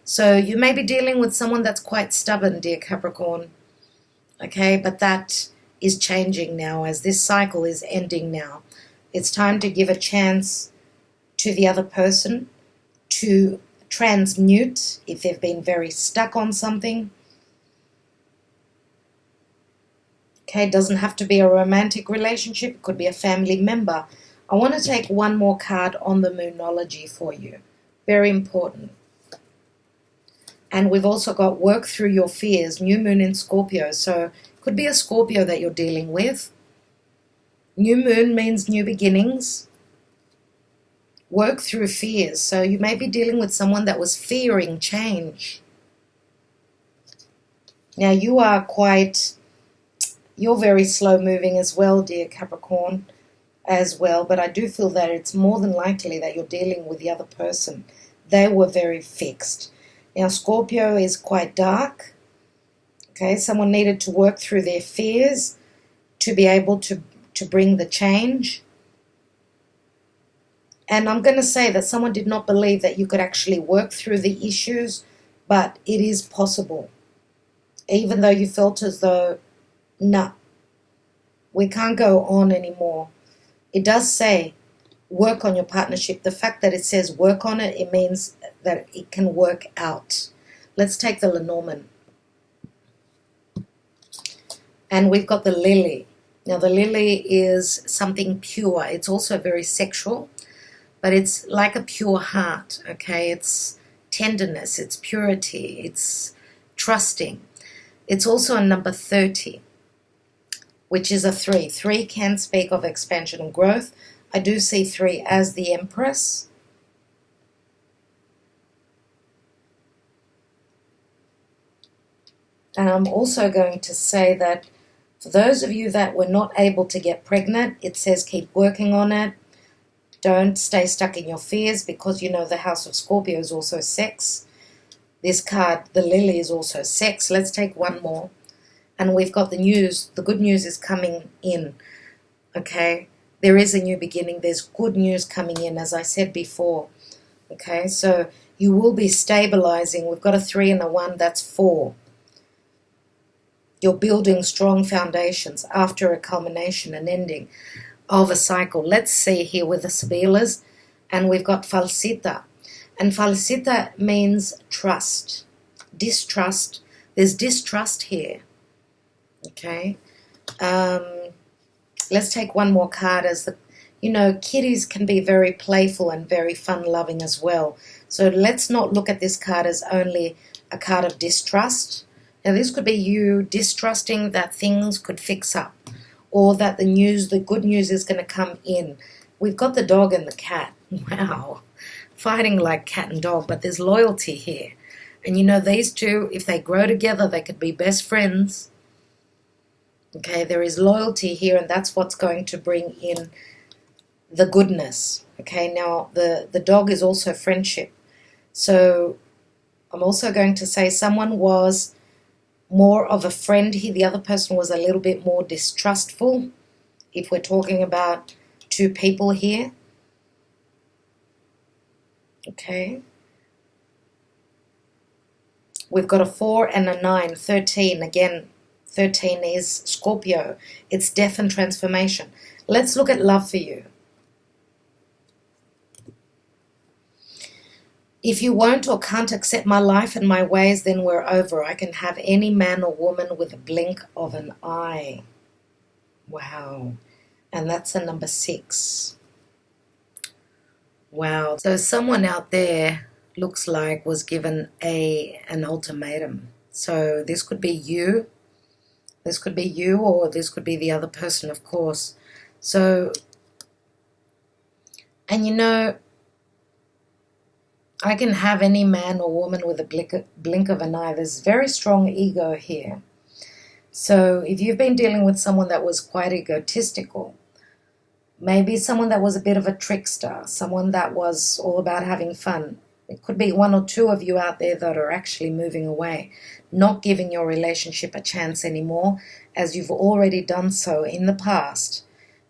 A: So you may be dealing with someone that's quite stubborn, dear Capricorn. Okay, but that is changing now as this cycle is ending now. It's time to give a chance to the other person to transmute if they've been very stuck on something. Okay, it doesn't have to be a romantic relationship. It could be a family member. I want to take one more card on the Moonology for you. Very important. And we've also got work through your fears. New moon in Scorpio. So it could be a Scorpio that you're dealing with. New moon means new beginnings. Work through fears. So you may be dealing with someone that was fearing change. Now you're very slow moving as well, dear Capricorn, as well. But I do feel that it's more than likely that you're dealing with the other person. They were very fixed. Now, Scorpio is quite dark. Okay, someone needed to work through their fears to be able to bring the change. And I'm going to say that someone did not believe that you could actually work through the issues, but it is possible. Even though you felt as though, no, we can't go on anymore. It does say work on your partnership. The fact that it says work on it, it means that it can work out. Let's take the Lenormand. And we've got the Lily. Now the Lily is something pure. It's also very sexual, but it's like a pure heart, okay? It's tenderness, it's purity, it's trusting. It's also a number 30. Which is a 3. 3 can speak of expansion and growth. I do see 3 as the Empress. And I'm also going to say that for those of you that were not able to get pregnant, it says keep working on it. Don't stay stuck in your fears because you know the House of Scorpio is also sex. This card, the Lily, is also sex. Let's take one more. And we've got the news. The good news is coming in, okay? There is a new beginning. There's good news coming in, as I said before, okay? So you will be stabilizing. We've got a 3 and a 1. That's 4. You're building strong foundations after a culmination, an ending of a cycle. Let's see here with the Sibilas. And we've got Falsita. And Falsita means trust, distrust. There's distrust here. Okay, let's take one more card as kitties can be very playful and very fun-loving as well. So let's not look at this card as only a card of distrust. Now this could be you distrusting that things could fix up or that the good news is going to come in. We've got the dog and the cat. Wow, fighting like cat and dog, but there's loyalty here. And these two, if they grow together, they could be best friends. Okay, there is loyalty here, and that's what's going to bring in the goodness. Okay, now the dog is also friendship. So I'm also going to say someone was more of a friend here. The other person was a little bit more distrustful, if we're talking about two people here. Okay. We've got a 4 and a 9, 13. Again, 13 is Scorpio. It's death and transformation. Let's look at love for you. If you won't or can't accept my life and my ways, then we're over. I can have any man or woman with a blink of an eye. Wow. And that's a number 6. Wow. So someone out there looks like was given an ultimatum. So this could be you. This could be you, or this could be the other person, of course. So, and you know, I can have any man or woman with a blink of an eye. There's very strong ego here. So if you've been dealing with someone that was quite egotistical, maybe someone that was a bit of a trickster, someone that was all about having fun, it could be one or two of you out there that are actually moving away, not giving your relationship a chance anymore, as you've already done so in the past.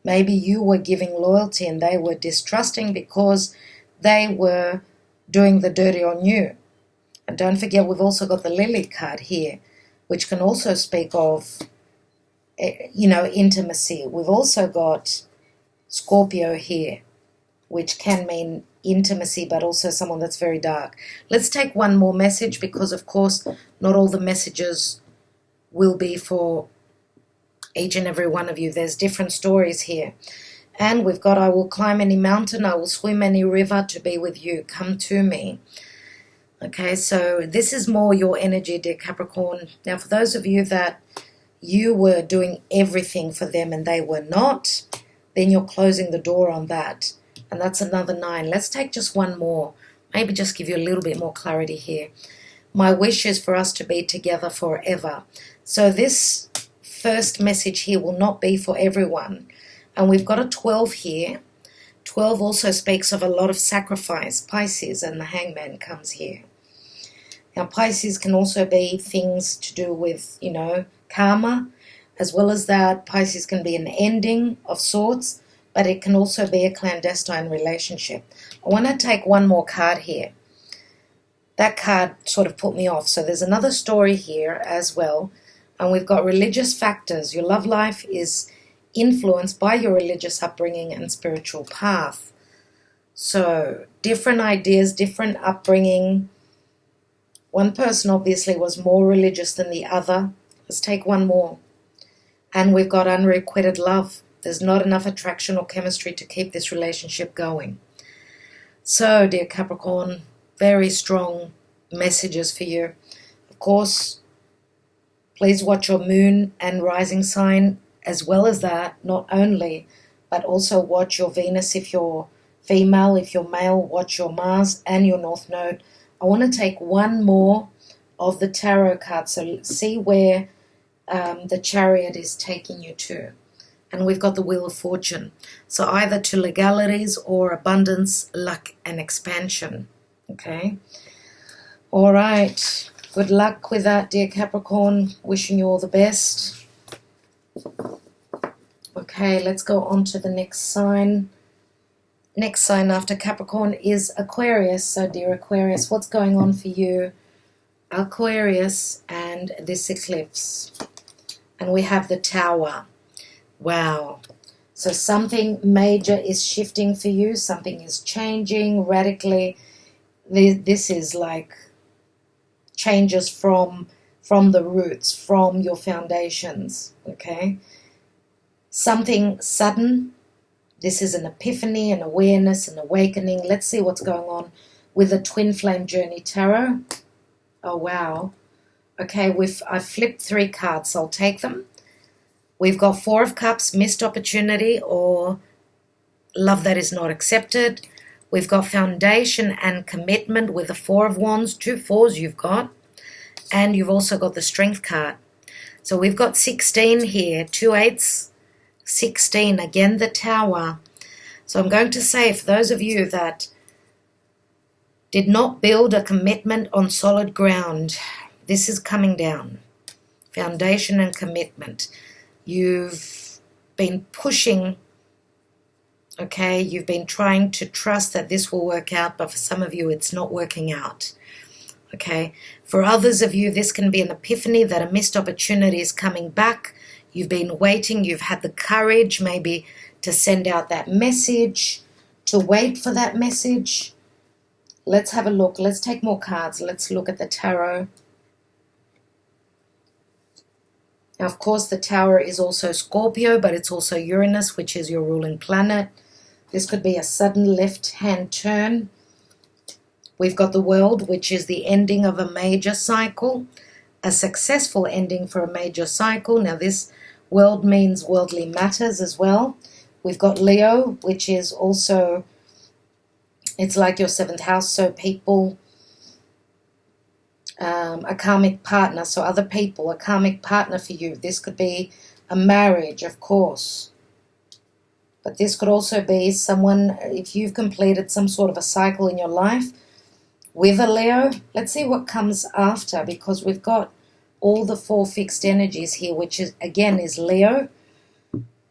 A: Maybe you were giving loyalty and they were distrusting because they were doing the dirty on you. And don't forget, we've also got the Lily card here, which can also speak of, intimacy. We've also got Scorpio here, which can mean intimacy, but also someone that's very dark. Let's take one more message, because, of course, not all the messages will be for each and every one of you. There's different stories here. And we've got, I will climb any mountain, I will swim any river to be with you. Come to me. Okay, so this is more your energy, dear Capricorn. Now, for those of you that you were doing everything for them and they were not, then you're closing the door on that. And that's another 9. Let's take just one more. Maybe just give you a little bit more clarity here. My wish is for us to be together forever. So this first message here will not be for everyone. And we've got a 12 here. 12 also speaks of a lot of sacrifice. Pisces, and the Hangman comes here. Now, Pisces can also be things to do with, karma. As well as that, Pisces can be an ending of sorts, but it can also be a clandestine relationship. I want to take one more card here. That card sort of put me off. So there's another story here as well. And we've got religious factors. Your love life is influenced by your religious upbringing and spiritual path. So different ideas, different upbringing. One person obviously was more religious than the other. Let's take one more. And we've got unrequited love. There's not enough attraction or chemistry to keep this relationship going. So, dear Capricorn, very strong messages for you. Of course, please watch your moon and rising sign. As well as that, not only, but also watch your Venus if you're female. If you're male, watch your Mars and your North Node. I want to take one more of the tarot cards. So see where the Chariot is taking you to. And we've got the Wheel of Fortune. So either to legalities or abundance, luck, and expansion. Okay? All right. Good luck with that, dear Capricorn. Wishing you all the best. Okay, let's go on to the next sign. Next sign after Capricorn is Aquarius. So, dear Aquarius, what's going on for you? Aquarius and this eclipse. And we have the Tower. Wow. So something major is shifting for you. Something is changing radically. This is like changes from the roots, from your foundations. Okay? Something sudden. This is an epiphany, an awareness, an awakening. Let's see what's going on with the Twin Flame Journey Tarot. Oh, wow. Okay, I flipped 3 cards, so I'll take them. We've got 4 of Cups, missed opportunity, or love that is not accepted. We've got foundation and commitment with the 4 of Wands, 2 4s you've got. And you've also got the Strength card. So we've got 16 here, 2 8s, 16. Again, the Tower. So I'm going to say, for those of you that did not build a commitment on solid ground, this is coming down. Foundation and commitment. You've been pushing, okay? You've been trying to trust that this will work out, but for some of you, it's not working out, okay? For others of you, this can be an epiphany that a missed opportunity is coming back. You've been waiting. You've had the courage maybe to send out that message, to wait for that message. Let's have a look. Let's take more cards. Let's look at the tarot. Now, of course, the Tower is also Scorpio, but it's also Uranus, which is your ruling planet. This could be a sudden left-hand turn. We've got the World, which is the ending of a major cycle, a successful ending for a major cycle. Now, this World means worldly matters as well. We've got Leo, which is also, it's like your 7th house, so people, a karmic partner, so other people, a karmic partner for you. This could be a marriage, of course. But this could also be someone, if you've completed some sort of a cycle in your life with a Leo. Let's see what comes after, because we've got all the 4 fixed energies here, which is, again, is Leo,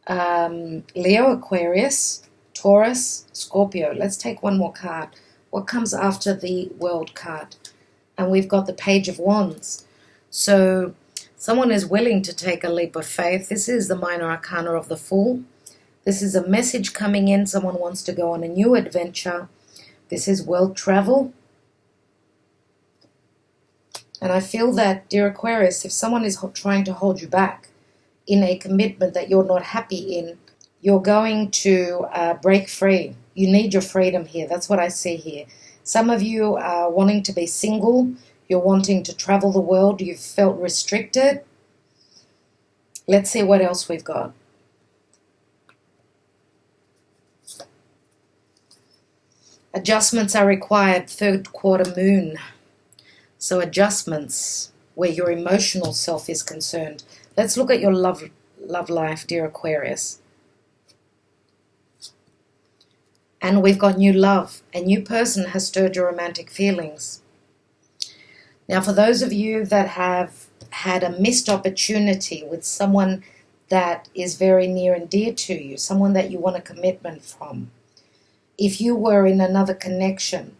A: Aquarius, Taurus, Scorpio. Let's take one more card. What comes after the World card? And we've got the Page of Wands. So someone is willing to take a leap of faith. This is the minor arcana of the Fool. This is a message coming in. Someone wants to go on a new adventure. This is world travel. And I feel that, dear Aquarius, if someone is trying to hold you back in a commitment that you're not happy in, you're going to break free. You need your freedom here. That's what I see here. Some of you are wanting to be single. You're wanting to travel the world. You've felt restricted. Let's see what else we've got. Adjustments are required, 3rd quarter moon. So adjustments where your emotional self is concerned. Let's look at your love life, dear Aquarius. And we've got new love. A new person has stirred your romantic feelings. Now, for those of you that have had a missed opportunity with someone that is very near and dear to you, someone that you want a commitment from, if you were in another connection,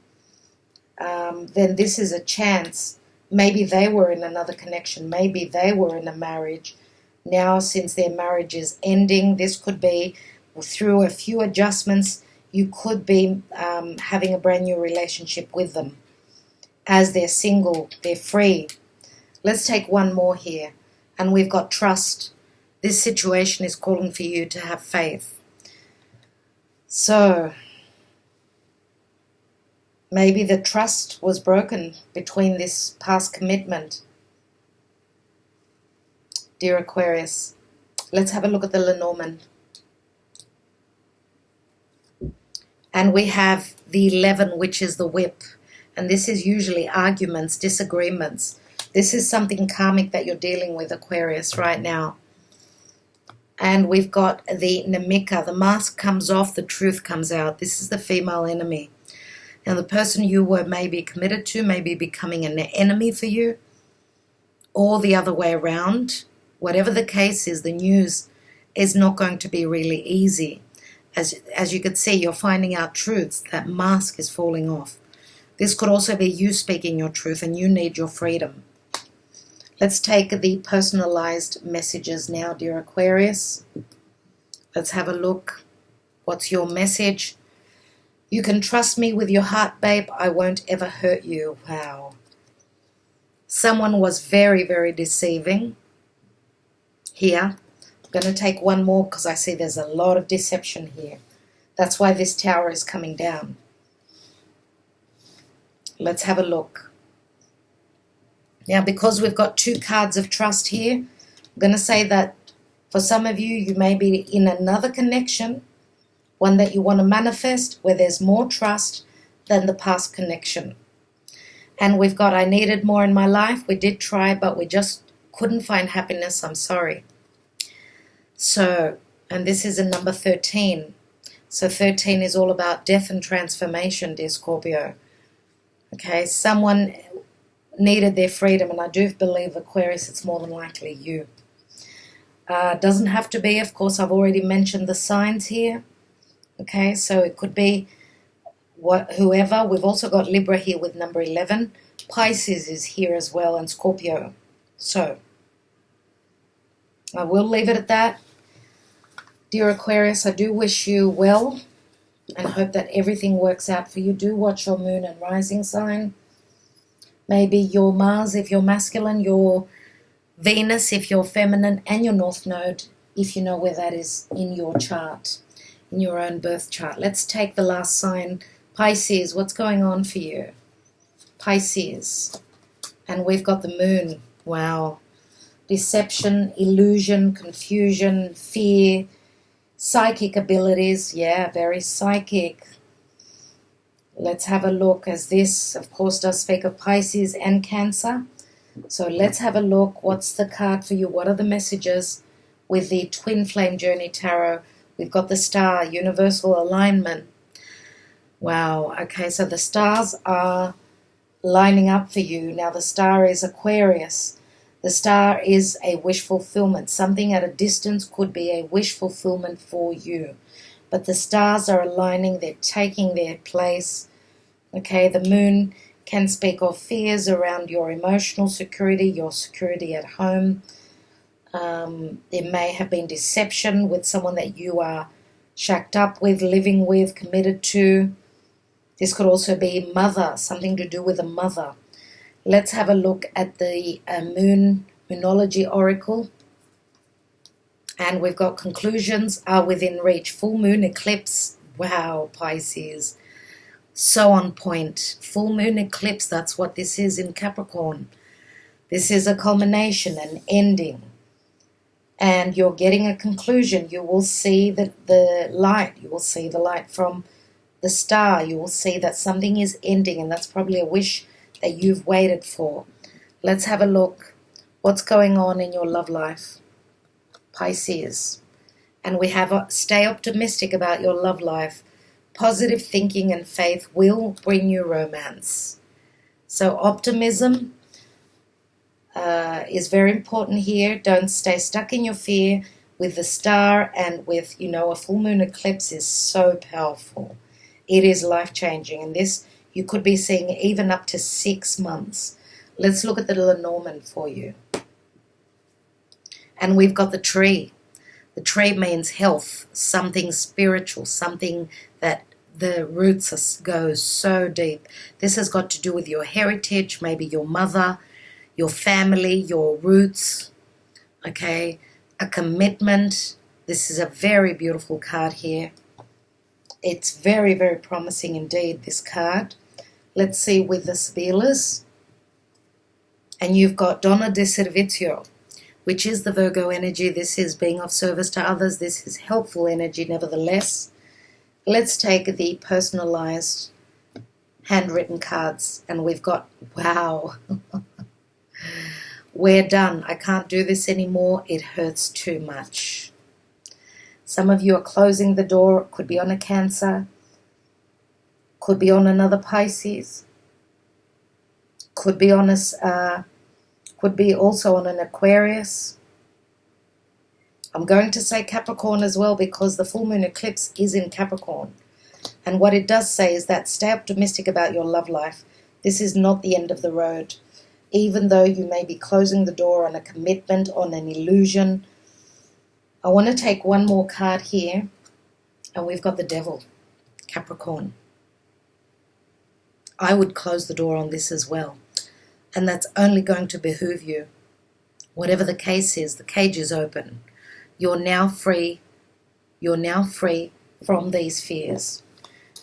A: then this is a chance. Maybe they were in another connection. Maybe they were in a marriage. Now, since their marriage is ending, this could be through a few adjustments. You could be having a brand new relationship with them. As they're single, they're free. Let's take one more here. And we've got trust. This situation is calling for you to have faith. So maybe the trust was broken between this past commitment. Dear Aquarius, let's have a look at the Lenormand. And we have the 11, which is the whip. And this is usually arguments, disagreements. This is something karmic that you're dealing with, Aquarius, right now. And we've got the Namika. The mask comes off, the truth comes out. This is the female enemy. Now, the person you were maybe committed to may be becoming an enemy for you, or the other way around. Whatever the case is, the news is not going to be really easy. As you could see, you're finding out truths. That mask is falling off. This could also be you speaking your truth, and you need your freedom. Let's take the personalized messages now, dear Aquarius. Let's have a look. What's your message? You can trust me with your heart, babe. I won't ever hurt you. Wow. Someone was very, very deceiving here. I'm going to take one more because I see there's a lot of deception here. That's why this tower is coming down. Let's have a look. Now, because we've got 2 cards of trust here, I'm going to say that for some of you, you may be in another connection, one that you want to manifest, where there's more trust than the past connection. And we've got, I needed more in my life. We did try, but we just couldn't find happiness. I'm sorry. So, and this is a number 13. So 13 is all about death and transformation, dear Scorpio. Okay, someone needed their freedom, and I do believe, Aquarius, it's more than likely you. Doesn't have to be, of course, I've already mentioned the signs here. Okay, so it could be whoever. We've also got Libra here with number 11. Pisces is here as well, and Scorpio. So I will leave it at that. Dear Aquarius, I do wish you well and hope that everything works out for you. Do watch your moon and rising sign. Maybe your Mars if you're masculine, your Venus if you're feminine, and your North Node if you know where that is in your chart, in your own birth chart. Let's take the last sign, Pisces. What's going on for you? Pisces. And we've got the moon. Wow. Deception, illusion, confusion, fear, psychic abilities. Yeah, very psychic. Let's have a look, as this, of course, does speak of Pisces and Cancer. So let's have a look. What's the card for you? What are the messages with the Twin Flame Journey Tarot? We've got the star, universal alignment. Wow. Okay, so the stars are lining up for you. Now, the star is Aquarius. The star is a wish fulfillment. Something at a distance could be a wish fulfillment for you. But the stars are aligning. They're taking their place. Okay, the moon can speak of fears around your emotional security, your security at home. There may have been deception with someone that you are shacked up with, living with, committed to. This could also be mother, something to do with a mother. Let's have a look at the Moonology Oracle. And we've got conclusions are within reach. Full moon eclipse. Wow, Pisces. So on point. Full moon eclipse, that's what this is in Capricorn. This is a culmination, an ending. And you're getting a conclusion. You will see the light. You will see the light from the star. You will see that something is ending, and that's probably a wish that you've waited for. Let's have a look. What's going on in your love life? Pisces. And we have stay optimistic about your love life. Positive thinking and faith will bring you romance. So optimism is very important here. Don't stay stuck in your fear. With the star and with, a full moon eclipse is so powerful. It is life-changing. And this you could be seeing even up to 6 months. Let's look at the Lenormand for you. And we've got the tree. The tree means health, something spiritual, something that the roots go so deep. This has got to do with your heritage, maybe your mother, your family, your roots, okay? A commitment. This is a very beautiful card here. It's very, very promising indeed, this card. Let's see with the Spielas. And you've got Donna de Servizio, which is the Virgo energy. This is being of service to others. This is helpful energy nevertheless. Let's take the personalized handwritten cards. And we've got, wow, we're done. I can't do this anymore. It hurts too much. Some of you are closing the door. It could be on a Cancer. Could be on another Pisces. Could be on could be also on an Aquarius. I'm going to say Capricorn as well because the full moon eclipse is in Capricorn. And what it does say is that stay optimistic about your love life. This is not the end of the road. Even though you may be closing the door on a commitment, on an illusion. I want to take one more card here. And we've got the Devil, Capricorn. I would close the door on this as well. And that's only going to behoove you. Whatever the case is, the cage is open. You're now free. You're now free from these fears.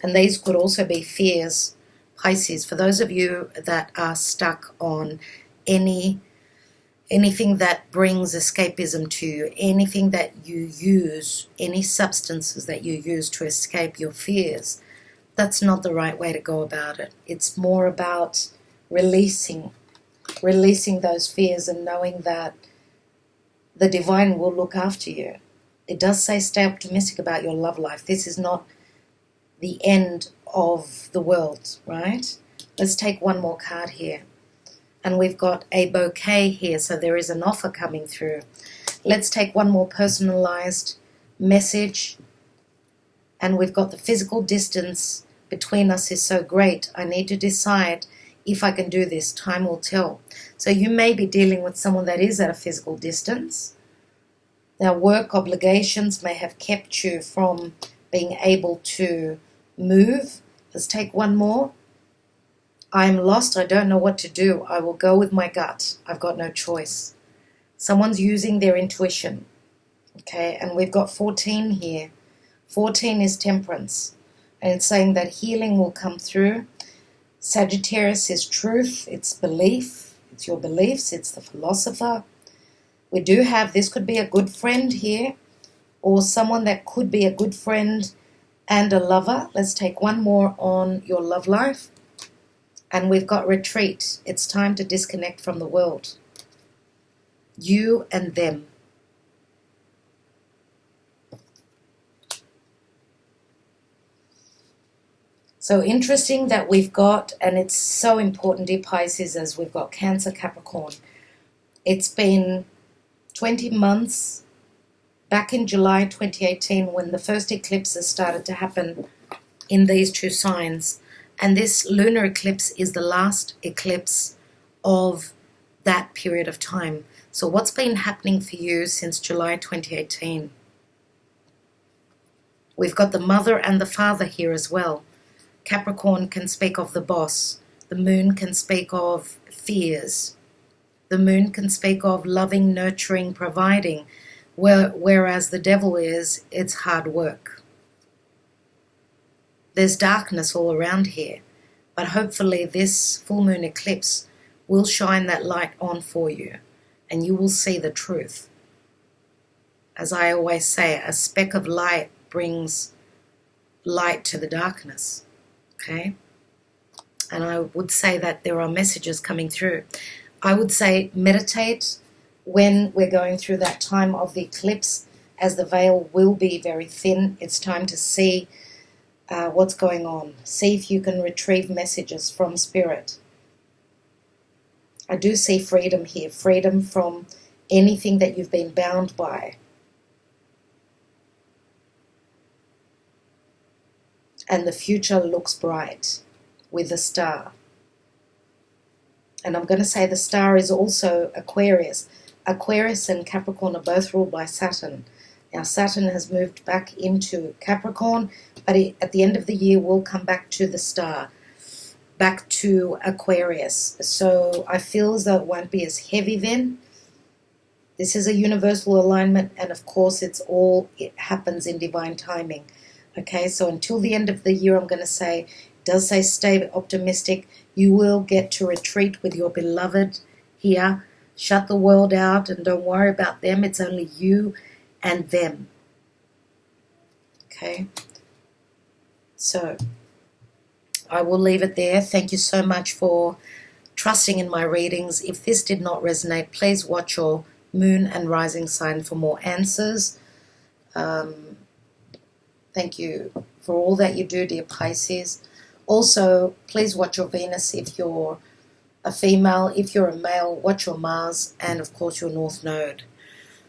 A: And these could also be fears, Pisces, for those of you that are stuck on anything that brings escapism to you, anything that you use, any substances that you use to escape your fears, that's not the right way to go about it. It's more about releasing those fears and knowing that the divine will look after you. It does say stay optimistic about your love life. This is not the end of the world, right? Let's take one more card here. And we've got a bouquet here, so there is an offer coming through. Let's take one more personalized message. And we've got the physical distance between us is so great. I need to decide if I can do this. Time will tell. So you may be dealing with someone that is at a physical distance. Now, work obligations may have kept you from being able to move. Let's take one more. I am lost. I don't know what to do. I will go with my gut. I've got no choice. Someone's using their intuition. Okay, and we've got 14 here. 14 is temperance. And it's saying that healing will come through. Sagittarius is truth. It's belief. It's your beliefs. It's the philosopher. We do have, this could be a good friend here, or someone that could be a good friend and a lover. Let's take one more on your love life. And we've got retreat. It's time to disconnect from the world. You and them. So interesting that we've got, and it's so important, dear Pisces, as we've got Cancer, Capricorn. It's been 20 months, back in July 2018, when the first eclipses started to happen in these two signs. And this lunar eclipse is the last eclipse of that period of time. So what's been happening for you since July 2018? We've got the mother and the father here as well. Capricorn can speak of the boss. The moon can speak of fears. The moon can speak of loving, nurturing, providing, whereas the devil is, it's hard work. There's darkness all around here, but hopefully this full moon eclipse will shine that light on for you, and you will see the truth. As I always say, a speck of light brings light to the darkness, okay? And I would say that there are messages coming through. I would say meditate when we're going through that time of the eclipse, as the veil will be very thin. It's time to see what's going on. See if you can retrieve messages from spirit. I do see freedom here, freedom from anything that you've been bound by. And the future looks bright with a star. And I'm going to say the star is also Aquarius. Aquarius and Capricorn are both ruled by Saturn. Now Saturn has moved back into Capricorn, but at the end of the year will come back to the star, back to Aquarius. So I feel as though it won't be as heavy then. This is a universal alignment, and of course it happens in divine timing. Okay, so until the end of the year, I'm going to say, it does say stay optimistic. You will get to retreat with your beloved here. Shut the world out and don't worry about them. It's only you and them. Okay, so I will leave it there. Thank you so much for trusting in my readings. If this did not resonate, please watch your moon and rising sign for more answers. Thank you for all that you do, dear Pisces. Also, please watch your Venus if you're a female. If you're a male, watch your Mars and, of course, your North Node.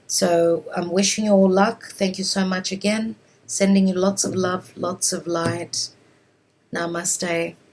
A: So I'm wishing you all luck. Thank you so much again. Sending you lots of love, lots of light. Namaste.